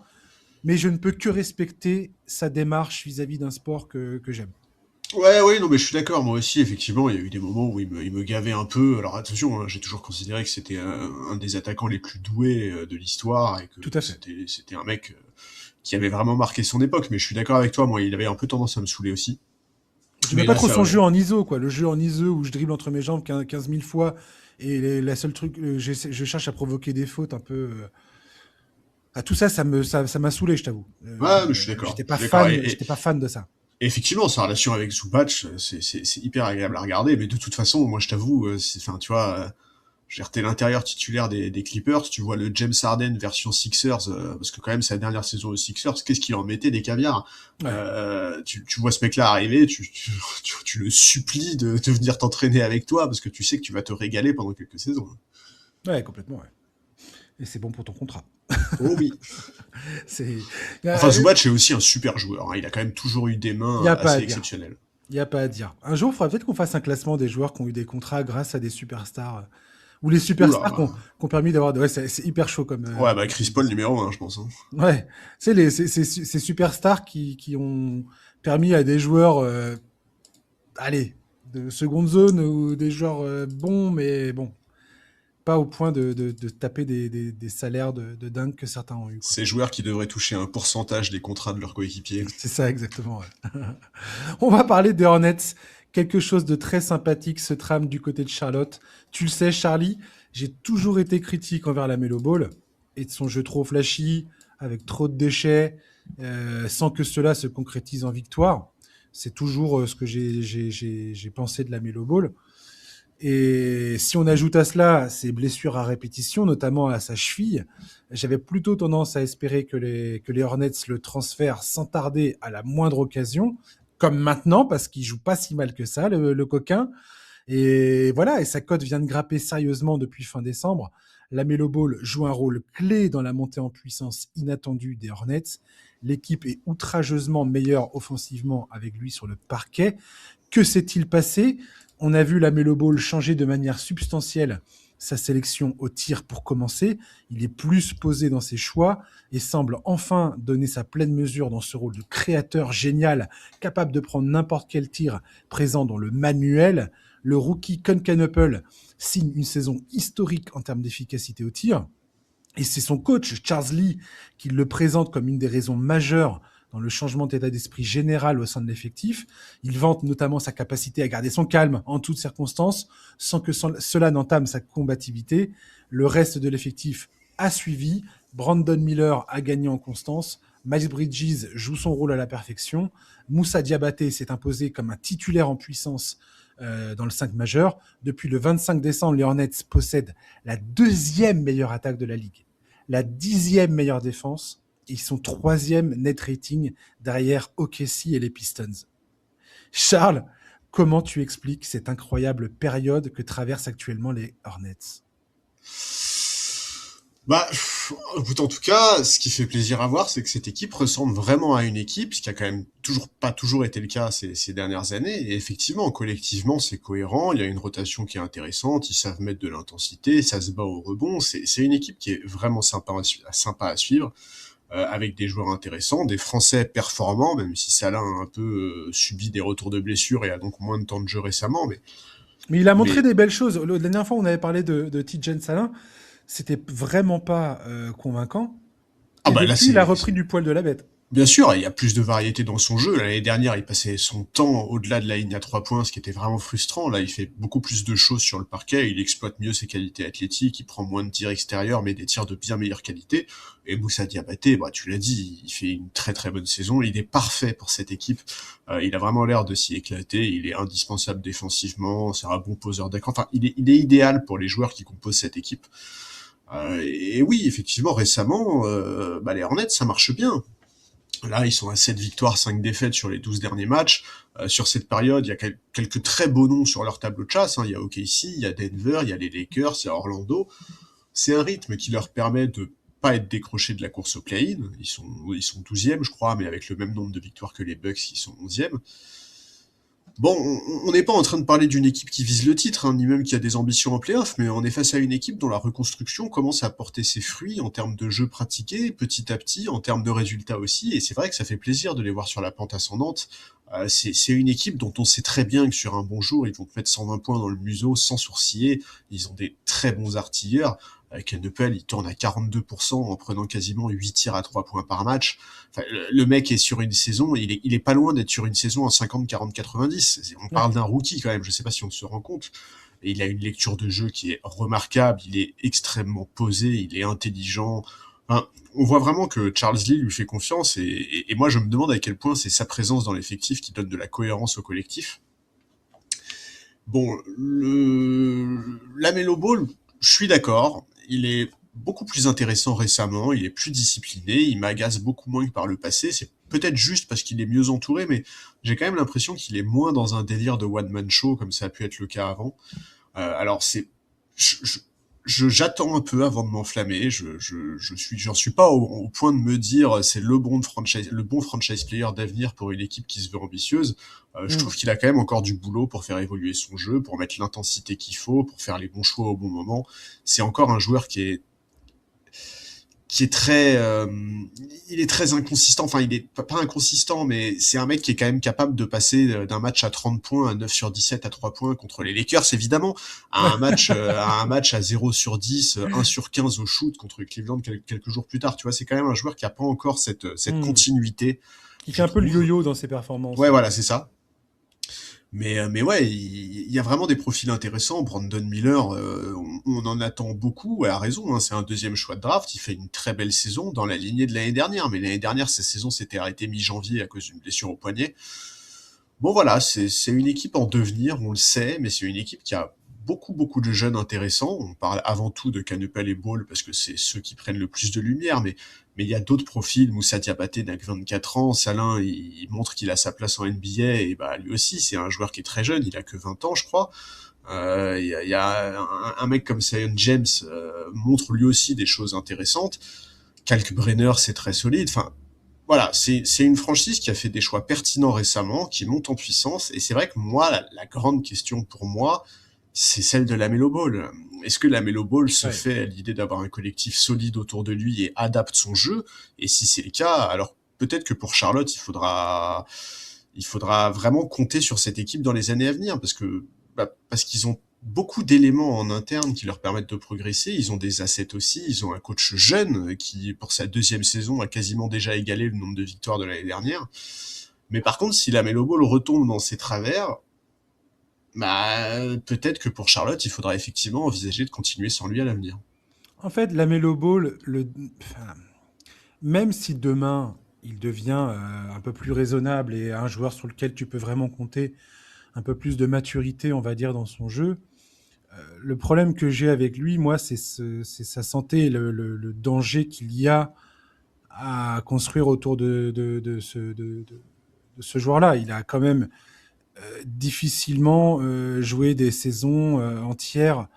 mais je ne peux que respecter sa démarche vis-à-vis d'un sport que j'aime. Ouais, ouais, non, mais je suis d'accord. Moi aussi, effectivement, il y a eu des moments où il me gavait un peu. Alors attention, hein, j'ai toujours considéré que c'était un des attaquants les plus doués de l'histoire et que Tout à fait. c'était un mec qui avait vraiment marqué son époque. Mais je suis d'accord avec toi. Moi, il avait un peu tendance à me saouler aussi. Je Mais n'aimais pas là, trop ça, son ouais. jeu en ISO, quoi. Le jeu en ISO où je dribble entre mes jambes 15 000 fois et la seule truc, je cherche à provoquer des fautes un peu. Tout ça, ça m'a saoulé, je t'avoue. Ouais, mais je suis d'accord. Je suis d'accord. J'étais pas fan de ça. Et effectivement, sa relation avec Zubac, c'est hyper agréable à regarder. Mais de toute façon, moi, je t'avoue, enfin, tu vois, je veux dire, t'es l'intérieur titulaire des Clippers, tu vois le James Harden version Sixers, parce que quand même, sa dernière saison aux Sixers, qu'est-ce qu'il en mettait des caviars. Ouais. Tu vois ce mec-là arriver, tu le supplies de venir t'entraîner avec toi, parce que tu sais que tu vas te régaler pendant quelques saisons. Ouais, complètement, ouais. Et c'est bon pour ton contrat. Oh oui. C'est, Enfin, Zubac est aussi un super joueur, hein. Il a quand même toujours eu des il y mains a pas à assez dire. exceptionnelles. Il y a pas à dire. Un jour, il faudra peut-être qu'on fasse un classement des joueurs qui ont eu des contrats grâce à des superstars. Ou les superstars Oula. qui ont permis d'avoir. Ouais, c'est hyper chaud Ouais, bah comme Chris Paul liste. numéro 1, je pense, hein. Ouais. C'est ces superstars qui ont permis à des joueurs, allez, de seconde zone ou des joueurs bons, mais bon, pas au point de taper des salaires de dingue que certains ont eu, quoi. Ces joueurs qui devraient toucher un pourcentage des contrats de leurs coéquipiers. C'est ça, exactement. Ouais. On va parler des Hornets. Quelque chose de très sympathique se trame du côté de Charlotte. Tu le sais, Charlie, j'ai toujours été critique envers la Melo Ball et de son jeu trop flashy, avec trop de déchets, sans que cela se concrétise en victoire. C'est toujours ce que j'ai pensé de la Melo Ball. Et si on ajoute à cela ses blessures à répétition, notamment à sa cheville, j'avais plutôt tendance à espérer que les Hornets le transfèrent sans tarder à la moindre occasion, comme maintenant, parce qu'il joue pas si mal que ça, le coquin. Et voilà, et sa cote vient de grapper sérieusement depuis fin décembre. La Melo Ball joue un rôle clé dans la montée en puissance inattendue des Hornets. L'équipe est outrageusement meilleure offensivement avec lui sur le parquet. Que s'est-il passé? On a vu la Melo Ball changer de manière substantielle sa sélection au tir pour commencer. Il est plus posé dans ses choix et semble enfin donner sa pleine mesure dans ce rôle de créateur génial, capable de prendre n'importe quel tir présent dans le manuel. Le rookie Kunkenupple signe une saison historique en termes d'efficacité au tir. Et c'est son coach, Charles Lee, qui le présente comme une des raisons majeures dans le changement d'état d'esprit général au sein de l'effectif. Il vante notamment sa capacité à garder son calme en toutes circonstances, sans que cela n'entame sa combativité. Le reste de l'effectif a suivi. Brandon Miller a gagné en constance. Miles Bridges joue son rôle à la perfection. Moussa Diabaté s'est imposé comme un titulaire en puissance dans le 5 majeur. Depuis le 25 décembre, les Hornets possèdent la 2e meilleure attaque de la ligue, la 10e meilleure défense, et ils sont 3e net rating derrière OKC et les Pistons. Charles, comment tu expliques cette incroyable période que traversent actuellement les Hornets? Écoute, en tout cas, ce qui fait plaisir à voir, c'est que cette équipe ressemble vraiment à une équipe, ce qui a quand même pas toujours été le cas ces dernières années. Et effectivement, collectivement, c'est cohérent. Il y a une rotation qui est intéressante. Ils savent mettre de l'intensité. Ça se bat au rebond. C'est une équipe qui est vraiment sympa à suivre, avec des joueurs intéressants, des Français performants, même si Salah a un peu subi des retours de blessures et a donc moins de temps de jeu récemment. Mais il a montré des belles choses. La dernière fois, on avait parlé de Tidjane Salin. C'était vraiment pas convaincant. Et depuis, il a repris du poil de la bête. Bien sûr, il y a plus de variété dans son jeu. L'année dernière, il passait son temps au-delà de la ligne à 3 points, ce qui était vraiment frustrant. Là, il fait beaucoup plus de choses sur le parquet, il exploite mieux ses qualités athlétiques, il prend moins de tirs extérieurs, mais des tirs de bien meilleure qualité. Et Moussa Diabaté, tu l'as dit, il fait une très très bonne saison. Il est parfait pour cette équipe. Il a vraiment l'air de s'y éclater. Il est indispensable défensivement, c'est un bon poseur d'écran. Enfin, il est idéal pour les joueurs qui composent cette équipe. Et oui, effectivement, récemment, les Hornets, ça marche bien. Là, ils sont à 7 victoires, 5 défaites sur les 12 derniers matchs. Sur cette période, il y a quelques très beaux noms sur leur tableau de chasse. Il y a OKC, il y a Denver, il y a les Lakers, il y a Orlando. C'est un rythme qui leur permet de pas être décrochés de la course au play-in. Ils sont 12e, je crois, mais avec le même nombre de victoires que les Bucks, qui sont 11e. Bon, on n'est pas en train de parler d'une équipe qui vise le titre, ni même qui a des ambitions en play-off, mais on est face à une équipe dont la reconstruction commence à porter ses fruits en termes de jeux pratiqués, petit à petit, en termes de résultats aussi, et c'est vrai que ça fait plaisir de les voir sur la pente ascendante. C'est une équipe dont on sait très bien que sur un bon jour, ils vont te mettre 120 points dans le museau sans sourciller. Ils ont des très bons artilleurs. Kenneppel, il tourne à 42% en prenant quasiment 8 tirs à 3 points par match. Enfin, le mec est sur une saison, il est pas loin d'être sur une saison en 50, 40, 90. On parle d'un rookie quand même, je sais pas si on se rend compte. Et il a une lecture de jeu qui est remarquable, il est extrêmement posé, il est intelligent. Enfin, on voit vraiment que Charles Lee lui fait confiance et moi je me demande à quel point c'est sa présence dans l'effectif qui donne de la cohérence au collectif. Bon, la Melo Ball, je suis d'accord, il est beaucoup plus intéressant récemment, il est plus discipliné, il m'agace beaucoup moins que par le passé, c'est peut-être juste parce qu'il est mieux entouré, mais j'ai quand même l'impression qu'il est moins dans un délire de one-man show comme ça a pu être le cas avant. Alors j'attends un peu avant de m'enflammer. J'en suis pas au point de me dire c'est le bon franchise player d'avenir pour une équipe qui se veut ambitieuse. Je trouve qu'il a quand même encore du boulot pour faire évoluer son jeu, pour mettre l'intensité qu'il faut, pour faire les bons choix au bon moment. C'est encore un joueur qui est très, il est très inconsistant. Enfin, il est pas inconsistant, mais c'est un mec qui est quand même capable de passer d'un match à 30 points à 9 sur 17 à 3 points contre les Lakers, évidemment, à un match à 0 sur 10, 1 sur 15 au shoot contre Cleveland quelques jours plus tard. Tu vois, c'est quand même un joueur qui a pas encore cette continuité. Il fait un peu le yo-yo dans ses performances. Ouais, voilà, c'est ça. Mais ouais, il y a vraiment des profils intéressants. Brandon Miller, on en attend beaucoup, et a raison, c'est un 2e choix de draft, il fait une très belle saison dans la lignée de l'année dernière, mais l'année dernière, sa saison s'était arrêtée mi-janvier à cause d'une blessure au poignet. Bon voilà, c'est une équipe en devenir, on le sait, mais c'est une équipe qui a beaucoup de jeunes intéressants. On parle avant tout de Kenneppel et Ball parce que c'est ceux qui prennent le plus de lumière, mais il y a d'autres profils. Moussa Diabaté n'a que 24 ans, Salin il montre qu'il a sa place en NBA et lui aussi c'est un joueur qui est très jeune, il a que 20 ans je crois. Il y a un mec comme Zion James montre lui aussi des choses intéressantes. Kalkbrenner c'est très solide. Enfin voilà, c'est une franchise qui a fait des choix pertinents récemment, qui monte en puissance, et c'est vrai que moi la grande question pour moi, c'est celle de la Melo Ball. Est-ce que la Melo Ball se Ouais. fait à l'idée d'avoir un collectif solide autour de lui et adapte son jeu? Et si c'est le cas, alors peut-être que pour Charlotte, il faudra vraiment compter sur cette équipe dans les années à venir, parce qu'ils ont beaucoup d'éléments en interne qui leur permettent de progresser. Ils ont des assets aussi. Ils ont un coach jeune qui, pour sa deuxième saison, a quasiment déjà égalé le nombre de victoires de l'année dernière. Mais par contre, si la Melo Ball retombe dans ses travers, peut-être que pour Charlotte, il faudra effectivement envisager de continuer sans lui à l'avenir. En fait, la Melo Ball, enfin, même si demain il devient un peu plus raisonnable et un joueur sur lequel tu peux vraiment compter un peu plus de maturité, on va dire, dans son jeu, le problème que j'ai avec lui, moi, c'est sa santé et le danger qu'il y a à construire autour de ce joueur-là. Il a quand même difficilement joué des saisons entières.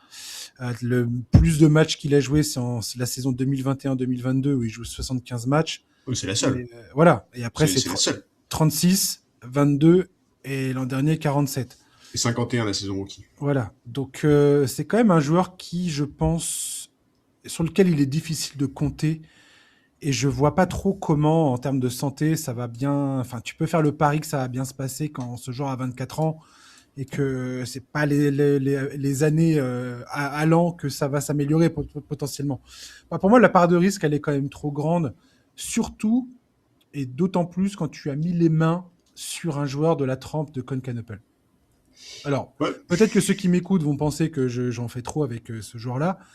Le plus de matchs qu'il a joué, c'est la saison 2021-2022 où il joue 75 matchs. Oui, c'est la seule. Et, voilà. Et après, C'est, c'est c'est la seule. 36, 22 et l'an dernier 47. Et 51 la saison rookie. Voilà. Donc, c'est quand même un joueur qui, je pense, sur lequel il est difficile de compter. Et je vois pas trop comment, en termes de santé, ça va bien. Enfin, tu peux faire le pari que ça va bien se passer quand ce joueur a 24 ans et que c'est pas les années allant que ça va s'améliorer potentiellement. Bah, pour moi, la part de risque, elle est quand même trop grande, surtout et d'autant plus quand tu as mis les mains sur un joueur de la trempe de Concanopel. Alors, Ouais. peut-être que ceux qui m'écoutent vont penser que j'en fais trop avec ce joueur-là, Ah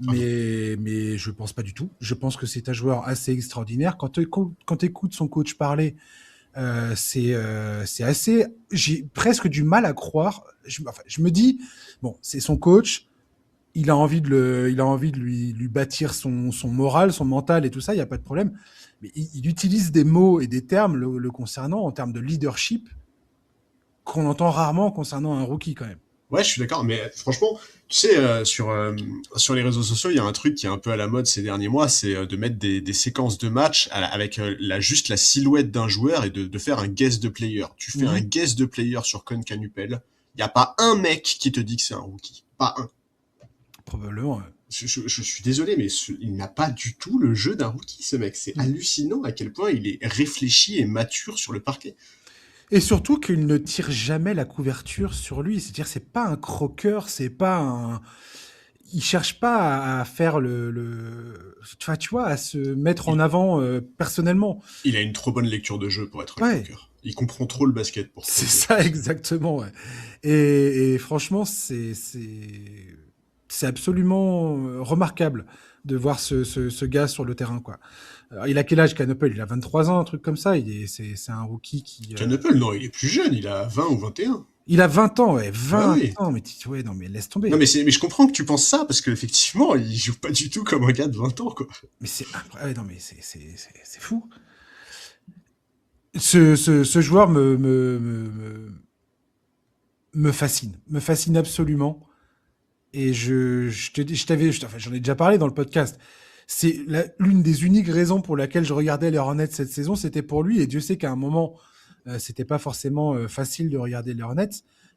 non. mais je pense pas du tout. Je pense que c'est un joueur assez extraordinaire. Quand tu écoutes son coach parler, c'est assez. J'ai presque du mal à croire. Je me dis, bon, c'est son coach. Il a envie de lui bâtir son moral, son mental et tout ça. Il y a pas de problème. Mais il utilise des mots et des termes le concernant en termes de leadership qu'on entend rarement concernant un rookie quand même. Ouais, je suis d'accord, mais franchement, tu sais, sur les réseaux sociaux, il y a un truc qui est un peu à la mode ces derniers mois, c'est de mettre des séquences de match avec juste la silhouette d'un joueur et de faire un guess de player. Tu fais un Mhm. guess de player sur Con Canupel, il n'y a pas un mec qui te dit que c'est un rookie. Pas un. Probablement. Je suis désolé, mais il n'a pas du tout le jeu d'un rookie, ce mec. C'est Mhm. hallucinant à quel point il est réfléchi et mature sur le parquet. Et surtout qu'il ne tire jamais la couverture sur lui. C'est-à-dire, c'est pas un croqueur, c'est pas un. Il cherche pas à faire enfin, tu vois, à se mettre en Il, avant personnellement. il a une trop bonne lecture de jeu pour être un Ouais, croqueur. Il comprend trop le basket pour c'est croquer. ça exactement. Ouais. Et franchement, c'est absolument remarquable de voir ce gars sur le terrain, quoi. Alors, il a quel âge, Canopel? Il a 23 ans, un truc comme ça. C'est un rookie qui. Caneppel, non, il est plus jeune, il a 20 ou 21. Il a 20 ans, ouais, Bah 20 oui. ans. Mais ouais, non, mais laisse Non, tomber. mais je comprends que tu penses ça, parce qu'effectivement, il joue pas du tout comme un gars de 20 ans, quoi. Mais c'est incroyable. Ouais, non, mais c'est fou. Ce joueur me fascine absolument. Et je te dis, enfin, j'en ai déjà parlé dans le podcast. C'est l'une des uniques raisons pour laquelle je regardais les Hornets cette saison, c'était pour lui. Et Dieu sait qu'à un moment, c'était pas forcément facile de regarder les Hornets,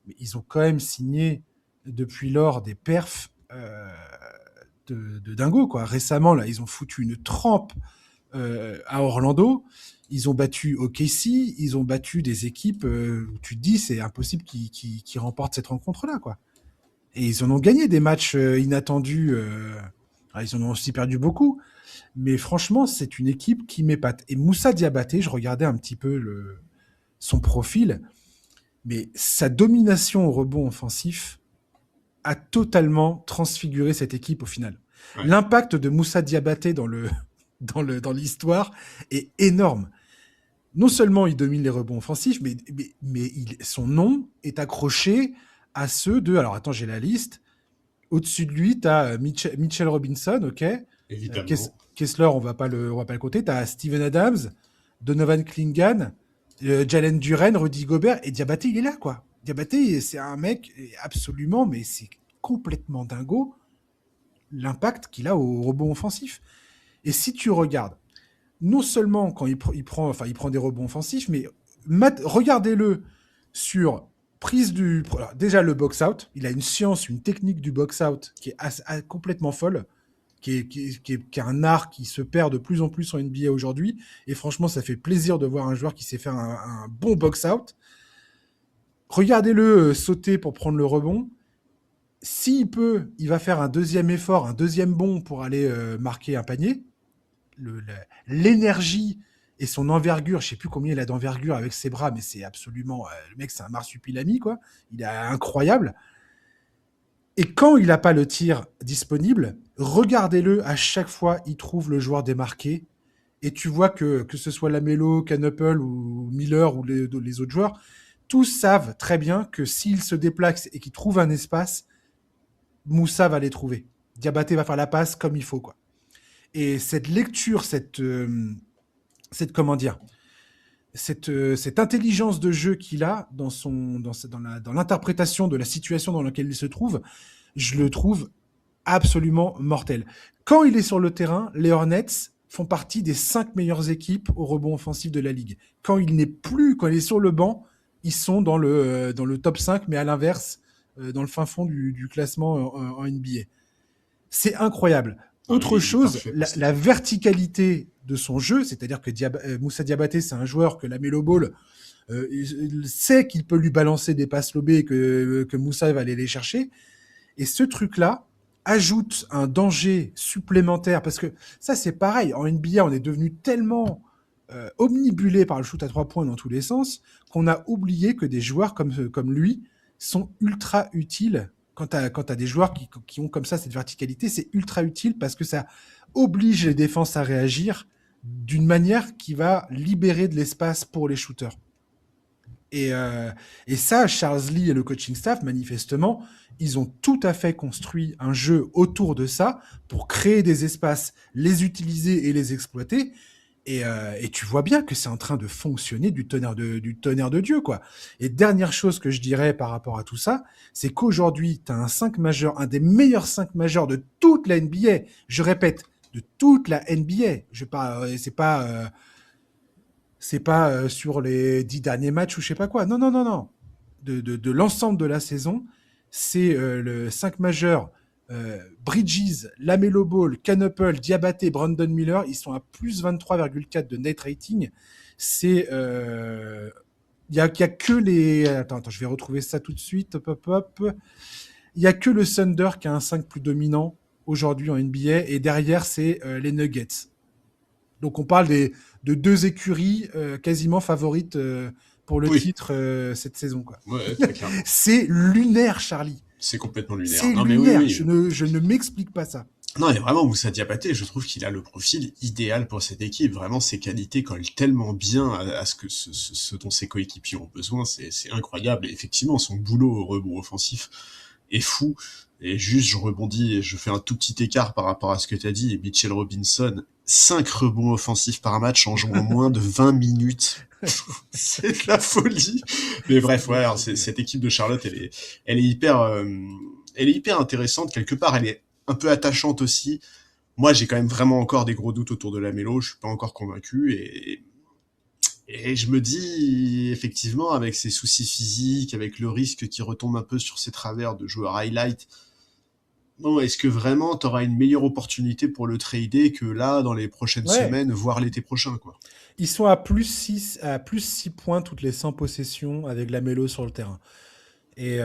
mais ils ont quand même signé depuis lors des perfs de dingo, quoi. Récemment, là, ils ont foutu une trempe à Orlando. Ils ont battu OKC, ils ont battu des équipes où tu te dis c'est impossible qu'ils remportent cette rencontre-là, quoi. Et ils en ont gagné des matchs inattendus. Ils en ont aussi perdu beaucoup. Mais franchement, c'est une équipe qui m'épate. Et Moussa Diabaté, je regardais un petit peu son profil, mais sa domination au rebond offensif a totalement transfiguré cette équipe au final. Ouais. L'impact de Moussa Diabaté dans l'histoire est énorme. Non seulement il domine les rebonds offensifs, mais son nom est accroché à ceux de. Alors attends, j'ai la liste. Au-dessus de lui, tu as Mitchell Robinson, ok. Évidemment. Kessler, on va pas le compter. Tu as Steven Adams, Donovan Clingan, Jalen Duren, Rudy Gobert et Diabaté, il est là, quoi. Diabaté, c'est un mec absolument, mais c'est complètement dingo l'impact qu'il a au rebond offensif. Et si tu regardes, non seulement quand il prend des rebonds offensifs, mais regardez-le sur Alors, déjà le box-out, il a une science, une technique du box-out qui est complètement folle, qui est un art qui se perd de plus en plus en NBA aujourd'hui. Et franchement, ça fait plaisir de voir un joueur qui sait faire un bon box-out. Regardez-le sauter pour prendre le rebond. S'il peut, il va faire un deuxième effort, un deuxième bond pour aller marquer un panier. L'énergie et son envergure, je sais plus combien il a d'envergure avec ses bras, mais c'est absolument... le mec, c'est un marsupilami, quoi. Il est incroyable. Et quand il n'a pas le tir disponible, regardez-le, à chaque fois, il trouve le joueur démarqué. Et tu vois que ce soit Lamelo, Canuple ou Miller ou les autres joueurs, tous savent très bien que s'il se déplace et qu'il trouve un espace, Moussa va les trouver. Diabaté va faire la passe comme il faut, quoi. Et cette lecture, cette comment dire, cette intelligence de jeu qu'il a dans l'interprétation de la situation dans laquelle il se trouve, je le trouve absolument mortel. Quand il est sur le terrain, les Hornets font partie des 5 meilleures équipes au rebond offensif de la ligue. Quand il est sur le banc, ils sont dans le top 5, mais à l'inverse, dans le fin fond du classement en NBA. C'est incroyable. Autre chose, la verticalité de son jeu, c'est-à-dire que Moussa Diabaté, c'est un joueur que Lamelo Ball il sait qu'il peut lui balancer des passes lobées et que Moussa va aller les chercher. Et ce truc-là ajoute un danger supplémentaire, parce que ça, c'est pareil. En NBA, on est devenu tellement omnibulé par le shoot à 3 points dans tous les sens qu'on a oublié que des joueurs comme lui sont ultra utiles. Quand tu as des joueurs qui ont comme ça cette verticalité, c'est ultra utile parce que ça oblige les défenses à réagir d'une manière qui va libérer de l'espace pour les shooters. Et ça, Charles Lee et le coaching staff, manifestement, ils ont tout à fait construit un jeu autour de ça pour créer des espaces, les utiliser et les exploiter. Et tu vois bien que c'est en train de fonctionner du tonnerre de Dieu, quoi. Et dernière chose que je dirais par rapport à tout ça, c'est qu'aujourd'hui, tu as un 5 majeur, un des meilleurs 5 majeurs de toute la NBA. Je répète, de toute la NBA. C'est pas sur les 10 derniers matchs ou je sais pas quoi. Non. De l'ensemble de la saison, c'est le 5 majeur. Bridges, Lamelo Ball, Canuple, Diabaté, Brandon Miller, ils sont à plus 23,4 de net rating. C'est il y a que les attends, je vais retrouver ça tout de suite. Hop. Il y a que le Thunder qui a un 5 plus dominant aujourd'hui en NBA et derrière c'est les Nuggets. Donc on parle de deux écuries quasiment favorites pour le titre cette saison, quoi. Ouais, très clairement. C'est lunaire, Charlie. C'est complètement lunaire. C'est lunaire. Oui. Je ne m'explique pas ça. Non, et vraiment, Moussa Diabaté, je trouve qu'il a le profil idéal pour cette équipe. Vraiment, ses qualités collent tellement bien à ce dont ses coéquipiers ont besoin. C'est incroyable. Et effectivement, son boulot au rebond offensif est fou. Et juste, je rebondis et je fais un tout petit écart par rapport à ce que tu as dit. Et Mitchell Robinson, 5 rebonds offensifs par match en jouant moins de 20 minutes. C'est de la folie. Mais bref, ouais, alors cette équipe de Charlotte, elle est hyper intéressante quelque part. Elle est un peu attachante aussi. Moi, j'ai quand même vraiment encore des gros doutes autour de Lamelo. Je suis pas encore convaincu et je me dis, effectivement, avec ses soucis physiques, avec le risque qui retombe un peu sur ses travers de joueur highlight, bon, est-ce que vraiment t'auras une meilleure opportunité pour le trader que là, dans les prochaines semaines, voire l'été prochain, quoi. Ils sont à plus 6 points toutes les 100 possessions avec Lamelo sur le terrain. Et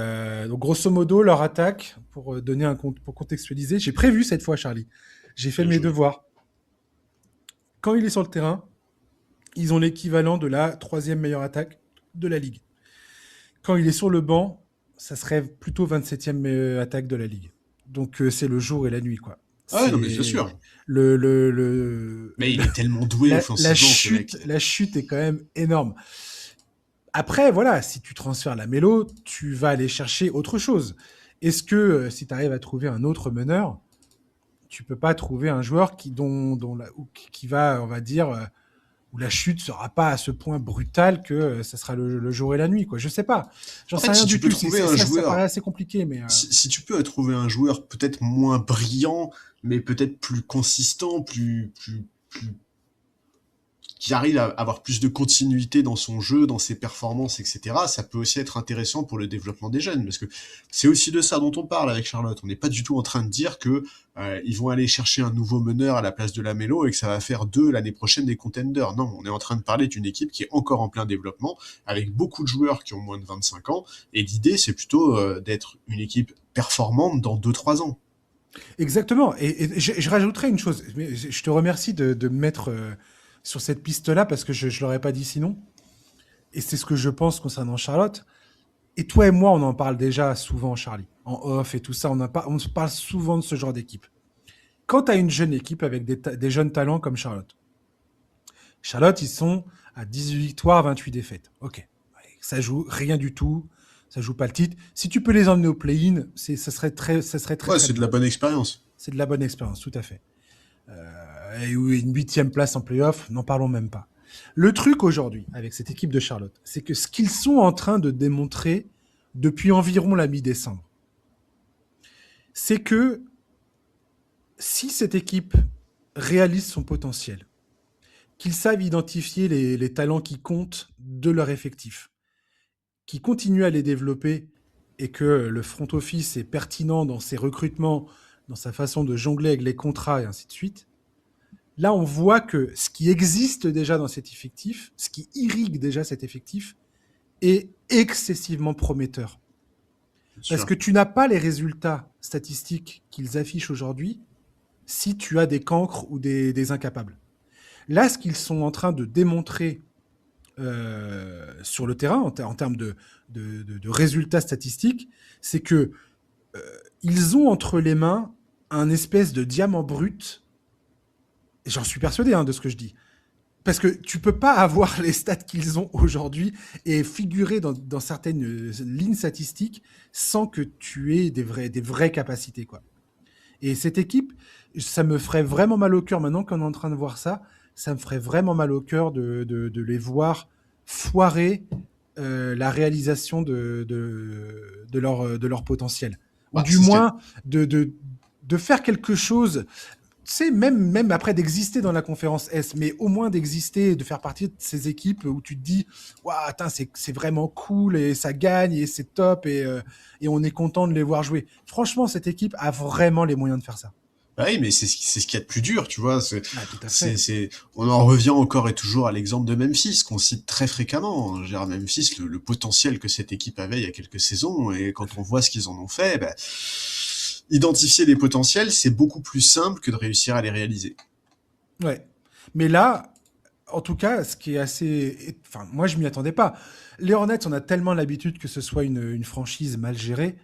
donc, grosso modo, leur attaque, pour contextualiser, j'ai prévu cette fois, Charlie. J'ai fait mes devoirs. Quand il est sur le terrain, ils ont l'équivalent de la 3e meilleure attaque de la Ligue. Quand il est sur le banc, ça serait plutôt 27e attaque de la Ligue. Donc, c'est le jour et la nuit, quoi. Ah ouais, non, mais c'est sûr. Mais il est tellement doué offensivement. La chute est quand même énorme. Après, voilà, si tu transfères Lamelo, tu vas aller chercher autre chose. Est-ce que si tu arrives à trouver un autre meneur, tu peux pas trouver un joueur qui va, on va dire, où la chute sera pas à ce point brutale que ça sera le jour et la nuit, quoi. Je sais pas. J'en sais rien du tout. Ça paraît assez compliqué, mais si tu peux trouver un joueur peut-être moins brillant, mais peut-être plus consistant, qui arrive à avoir plus de continuité dans son jeu, dans ses performances, etc., ça peut aussi être intéressant pour le développement des jeunes, parce que c'est aussi de ça dont on parle avec Charlotte. On n'est pas du tout en train de dire que ils vont aller chercher un nouveau meneur à la place de Lamelo et que ça va faire d'eux l'année prochaine des contenders. Non, on est en train de parler d'une équipe qui est encore en plein développement, avec beaucoup de joueurs qui ont moins de 25 ans, et l'idée, c'est plutôt d'être une équipe performante dans 2-3 ans. Exactement. Et je rajouterais une chose. Je te remercie de me mettre sur cette piste-là parce que je ne l'aurais pas dit sinon. Et c'est ce que je pense concernant Charlotte. Et toi et moi, on en parle déjà souvent, Charlie, en off et tout ça. On se parle souvent de ce genre d'équipe. Quand tu as une jeune équipe avec des jeunes talents comme Charlotte, ils sont à 18 victoires, 28 défaites. Ok. Ça joue rien du tout. Ça joue pas le titre. Si tu peux les emmener au play-in, ça serait très Ouais, c'est de la bonne expérience. C'est de la bonne expérience, tout à fait. Et une 8e place en play-off, n'en parlons même pas. Le truc aujourd'hui, avec cette équipe de Charlotte, c'est que ce qu'ils sont en train de démontrer depuis environ la mi-décembre, c'est que si cette équipe réalise son potentiel, qu'ils savent identifier les talents qui comptent de leur effectif, qui continuent à les développer et que le front office est pertinent dans ses recrutements, dans sa façon de jongler avec les contrats et ainsi de suite, là, on voit que ce qui existe déjà dans cet effectif, ce qui irrigue déjà cet effectif, est excessivement prometteur. Parce que tu n'as pas les résultats statistiques qu'ils affichent aujourd'hui si tu as des cancres ou des incapables. Là, ce qu'ils sont en train de démontrer sur le terrain, en termes de résultats statistiques, c'est que ils ont entre les mains un espèce de diamant brut. Et j'en suis persuadé de ce que je dis. Parce que tu peux pas avoir les stats qu'ils ont aujourd'hui et figurer dans certaines lignes statistiques sans que tu aies des vraies capacités, quoi. Et cette équipe, ça me ferait vraiment mal au cœur maintenant qu'on est en train de voir ça. Ça me ferait vraiment mal au cœur de les voir foirer la réalisation de leur potentiel. Ou du moins de faire quelque chose. Tu sais, même après d'exister dans la conférence S, mais au moins d'exister et de faire partie de ces équipes où tu te dis waouh, c'est vraiment cool et ça gagne et c'est top et on est content de les voir jouer. Franchement, cette équipe a vraiment les moyens de faire ça. Bah oui, mais c'est ce qu'il y a de plus dur, tu vois. Tout à fait. On en revient encore et toujours à l'exemple de Memphis, qu'on cite très fréquemment. Genre Memphis, le potentiel que cette équipe avait il y a quelques saisons, et quand on voit ce qu'ils en ont fait, bah, identifier les potentiels, c'est beaucoup plus simple que de réussir à les réaliser. Ouais. Mais là, en tout cas, ce qui est assez... Enfin, moi, je m'y attendais pas. Les Hornets, on a tellement l'habitude que ce soit une franchise mal gérée.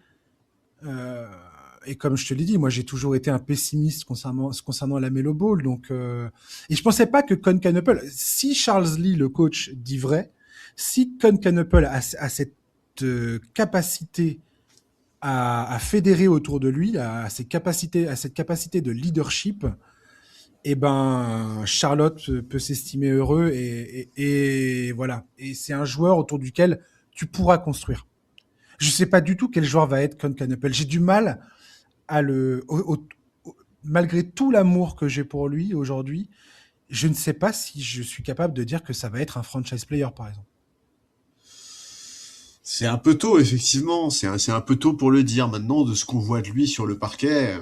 Et comme je te l'ai dit, moi, j'ai toujours été un pessimiste concernant la Melo Ball. Donc, et je pensais pas que Con Canopel... Si Charles Lee, le coach, dit vrai, si Con Canopel a cette capacité à fédérer autour de lui, à cette capacité de leadership, et ben Charlotte peut s'estimer heureux et voilà. Et c'est un joueur autour duquel tu pourras construire. Je sais pas du tout quel joueur va être Con Canopel. J'ai du mal à malgré tout l'amour que j'ai pour lui aujourd'hui, je ne sais pas si je suis capable de dire que ça va être un franchise player, par exemple. C'est un peu tôt, effectivement. C'est un peu tôt pour le dire. Maintenant, de ce qu'on voit de lui sur le parquet,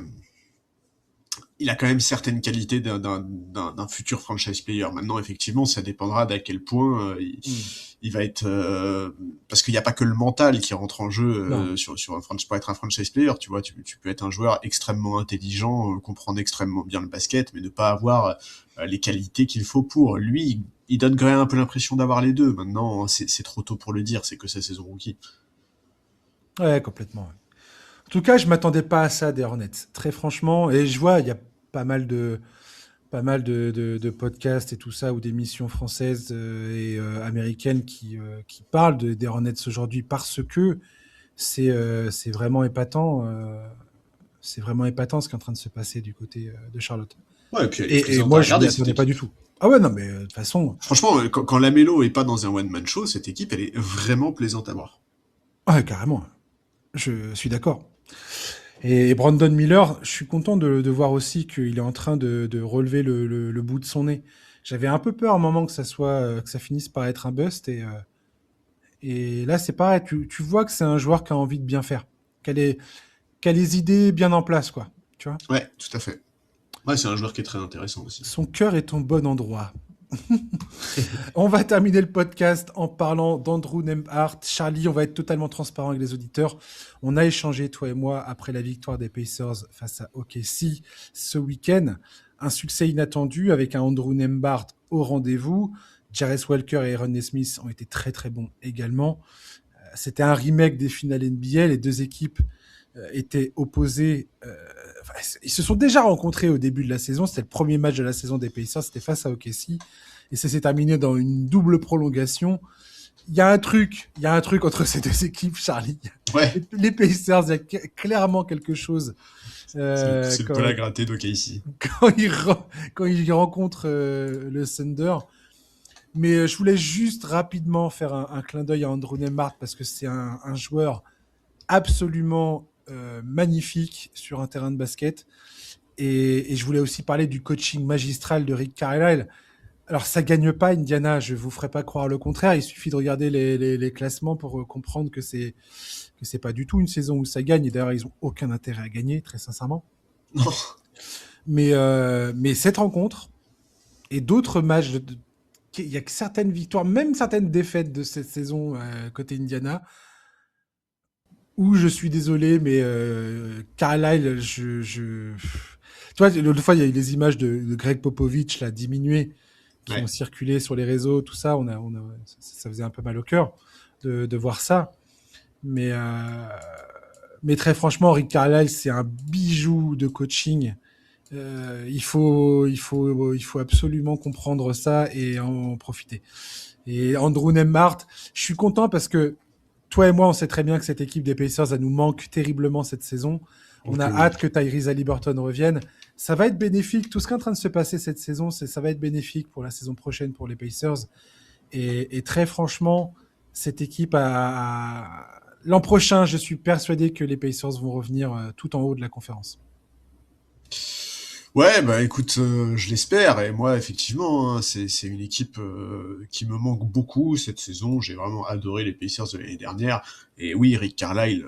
il a quand même certaines qualités d'un futur franchise player. Maintenant, effectivement, ça dépendra d'à quel point il va être... parce qu'il n'y a pas que le mental qui rentre en jeu pour être un franchise player. Tu vois, tu peux être un joueur extrêmement intelligent, comprendre extrêmement bien le basket, mais ne pas avoir les qualités qu'il faut pour. Lui, il donne quand même un peu l'impression d'avoir les deux. Maintenant, c'est trop tôt pour le dire, c'est que sa saison rookie. Ouais, complètement. Ouais. En tout cas, je m'attendais pas à ça des Hornets. Très franchement, et je vois, il y a pas mal de podcasts et tout ça, ou d'émissions françaises et américaines qui parlent des Hornets aujourd'hui parce que c'est vraiment épatant. C'est vraiment épatant ce qui est en train de se passer du côté de Charlotte. Ouais, et puis et moi, je ne m'y attendais pas du tout. Ah ouais, non, mais de toute façon... Franchement, quand Lamelo est pas dans un one-man show, cette équipe, elle est vraiment plaisante à voir. Ouais, carrément. Je suis d'accord. Et Brandon Miller, je suis content de voir aussi qu'il est en train de relever le bout de son nez. J'avais un peu peur à un moment que ça finisse par être un bust. Et là, c'est pareil. Tu vois que c'est un joueur qui a envie de bien faire. Qui a qui a les idées bien en place, quoi. Tu vois? Ouais, tout à fait. Ouais, c'est un joueur qui est très intéressant aussi. Son cœur est au bon endroit. On va terminer le podcast en parlant d'Andrew Nembhard. Charlie, on va être totalement transparent avec les auditeurs. On a échangé, toi et moi, après la victoire des Pacers face à OKC ce week-end. Un succès inattendu avec un Andrew Nembhard au rendez-vous. Jarrett Walker et Aaron Nesmith ont été très très bons également. C'était un remake des finales NBA. Les deux équipes étaient opposées. Enfin, ils se sont déjà rencontrés au début de la saison. C'était le premier match de la saison des Pacers. C'était face à OKC. Et ça s'est terminé dans une double prolongation. Il y a un truc entre ces deux équipes, Charlie. Ouais, Les Pacers, il y a clairement quelque chose c'est le peu la gratter d'OKC. quand quand ils rencontrent le Thunder. Mais je voulais juste rapidement faire un clin d'œil à Andrew Nembhard parce que c'est un joueur absolument magnifique sur un terrain de basket. Et je voulais aussi parler du coaching magistral de Rick Carlisle. Alors, ça gagne pas Indiana, je vous ferai pas croire le contraire. Il suffit de regarder les classements pour comprendre que c'est pas du tout une saison où ça gagne. Et d'ailleurs, ils ont aucun intérêt à gagner, très sincèrement. Non. Mais cette rencontre et d'autres matchs, il y a certaines victoires, même certaines défaites de cette saison côté Indiana, où je suis désolé, mais Carlisle, tu vois, l'autre fois, il y a eu les images de Greg Popovich, là, diminué, qui ont Ouais. circulé sur les réseaux, tout ça. Ça faisait un peu mal au cœur de voir ça. Mais, euh, mais très franchement, Rick Carlisle, c'est un bijou de coaching. Il faut absolument comprendre ça et en profiter. Et Andrew Nembhard, je suis content parce que toi et moi, on sait très bien que cette équipe des Pacers, elle nous manque terriblement cette saison. On a Donc oui. hâte que Tyrese Haliburton revienne. Ça va être bénéfique. Tout ce qui est en train de se passer cette saison, ça va être bénéfique pour la saison prochaine pour les Pacers. Et très franchement, cette équipe l'an prochain, je suis persuadé que les Pacers vont revenir tout en haut de la conférence. Ouais, bah écoute, je l'espère. Et moi, effectivement, hein, c'est une équipe qui me manque beaucoup cette saison. J'ai vraiment adoré les Pacers de l'année dernière. Et oui, Rick Carlisle.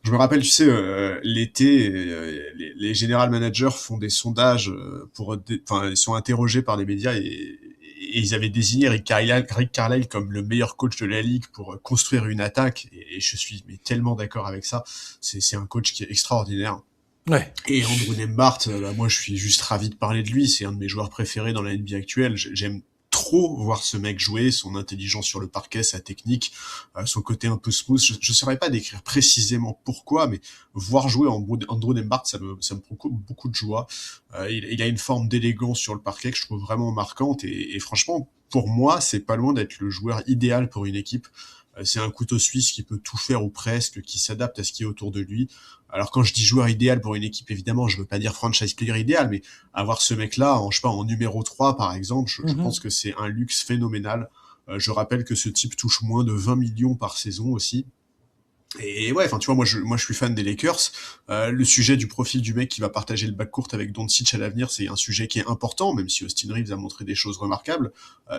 Je me rappelle, tu sais, l'été, les general managers font des sondages enfin, ils sont interrogés par des médias et ils avaient désigné Rick Carlisle comme le meilleur coach de la ligue pour construire une attaque. Et je suis mais tellement d'accord avec ça. C'est un coach qui est extraordinaire. Ouais. Et Andrew Nembhard, bah, moi je suis juste ravi de parler de lui, c'est un de mes joueurs préférés dans la NBA actuelle. J'aime trop voir ce mec jouer, son intelligence sur le parquet, sa technique, son côté un peu smooth. Je saurais pas décrire précisément pourquoi, mais voir jouer Andrew Nembhard, ça me procure beaucoup de joie. Il a une forme d'élégance sur le parquet que je trouve vraiment marquante et franchement, pour moi, c'est pas loin d'être le joueur idéal pour une équipe. C'est un couteau suisse qui peut tout faire ou presque, qui s'adapte à ce qui est autour de lui. Alors quand je dis joueur idéal pour une équipe, évidemment, je veux pas dire franchise player idéal, mais avoir ce mec-là, je sais pas, en numéro 3 par exemple, je Mhm. pense que c'est un luxe phénoménal. Je rappelle que ce type touche moins de 20 millions par saison aussi. Et ouais, enfin tu vois, moi je suis fan des Lakers. Le sujet du profil du mec qui va partager le backcourt avec Doncic à l'avenir, c'est un sujet qui est important, même si Austin Reeves a montré des choses remarquables.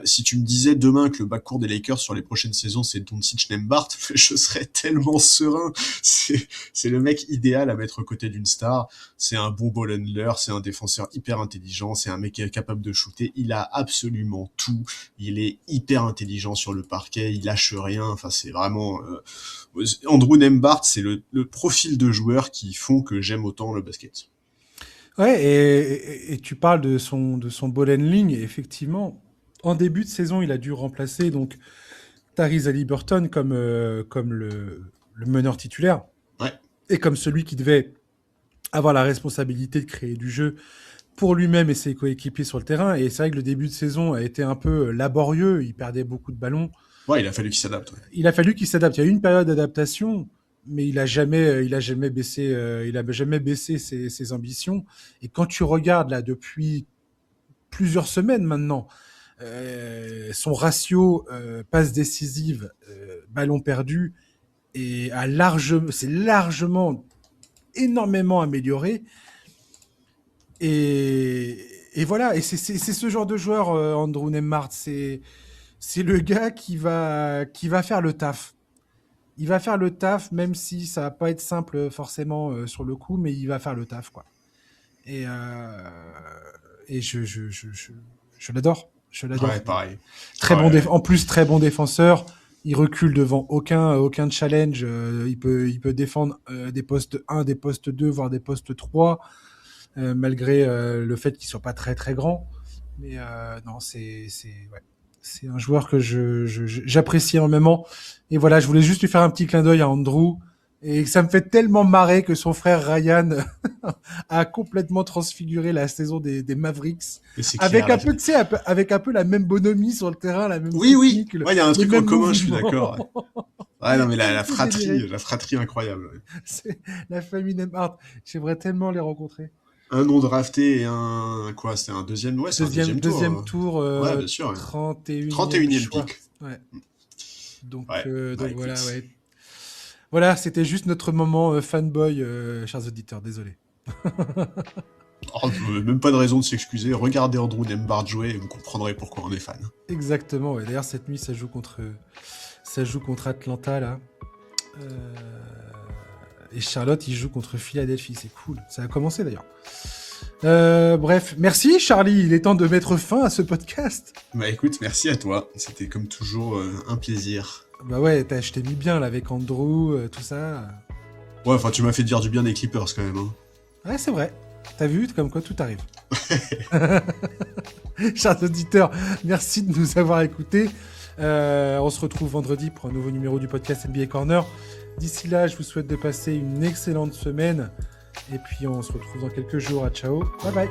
Si tu me disais demain que le backcourt des Lakers sur les prochaines saisons c'est Doncic Nembhard, je serais tellement serein. C'est le mec idéal à mettre aux côtés d'une star. C'est un bon ball handler, c'est un défenseur hyper intelligent, c'est un mec qui est capable de shooter. Il a absolument tout. Il est hyper intelligent sur le parquet, il lâche rien. Enfin c'est vraiment Andrew Nembhard, c'est le profil de joueurs qui font que j'aime autant le basket. Ouais, et tu parles de son ball handling, et effectivement, en début de saison, il a dû remplacer donc Tyrese Haliburton comme le meneur titulaire Ouais, et comme celui qui devait avoir la responsabilité de créer du jeu pour lui-même et ses coéquipiers sur le terrain. Et c'est vrai que le début de saison a été un peu laborieux, il perdait beaucoup de ballons. ouais, il a fallu qu'il s'adapte. Ouais. Il a fallu qu'il s'adapte. Il y a eu une période d'adaptation, mais il a jamais baissé ses ambitions. Et quand tu regardes là depuis plusieurs semaines maintenant, son ratio passe décisive, ballon perdu, c'est largement énormément amélioré. Et voilà, et c'est ce genre de joueur, Andrew Nembhard. C'est le gars qui va faire le taf. Il va faire le taf, même si ça va pas être simple forcément sur le coup, mais il va faire le taf, quoi. Et je l'adore. Je l'adore. Ouais, pareil. En plus, très bon défenseur. Il recule devant aucun challenge. Il peut défendre des postes 1, des postes 2, voire des postes 3, malgré le fait qu'il soit pas très très grand. Mais non, c'est un joueur que j'apprécie énormément. Et voilà, je voulais juste lui faire un petit clin d'œil à Andrew. Et ça me fait tellement marrer que son frère Ryan a complètement transfiguré la saison des Mavericks. Avec un peu, tu sais, avec un peu la même bonhomie sur le terrain, la même technique. Oui, il y a un truc en commun, je suis d'accord. Ouais, non, mais la fratrie incroyable. Ouais. C'est la famille Nembhard. J'aimerais tellement les rencontrer. Un non drafté et un, quoi, c'était un deuxième, ouais, c'est un deuxième tour, ouais, bien sûr, 31e pick. Ouais. Donc, écoute. voilà, ouais. Voilà, c'était juste notre moment fanboy, chers auditeurs, désolé. Même pas de raison de s'excuser, regardez Andrew Nembhard jouer et vous comprendrez pourquoi on est fan. Exactement, ouais. D'ailleurs cette nuit ça joue contre Atlanta là. Et Charlotte il joue contre Philadelphie, c'est cool. Ça a commencé d'ailleurs. Bref, merci Charlie, il est temps de mettre fin à ce podcast. Bah écoute, merci à toi, c'était comme toujours un plaisir. Bah ouais, je t'ai mis bien là avec Andrew, tout ça. Ouais, enfin tu m'as fait dire du bien des Clippers quand même. Hein. Ouais, c'est vrai. T'as vu, comme quoi tout arrive. Chers auditeurs, merci de nous avoir écoutés. On se retrouve vendredi pour un nouveau numéro du podcast NBA Corner. D'ici là, je vous souhaite de passer une excellente semaine. Et puis on se retrouve dans quelques jours. Ciao, bye bye.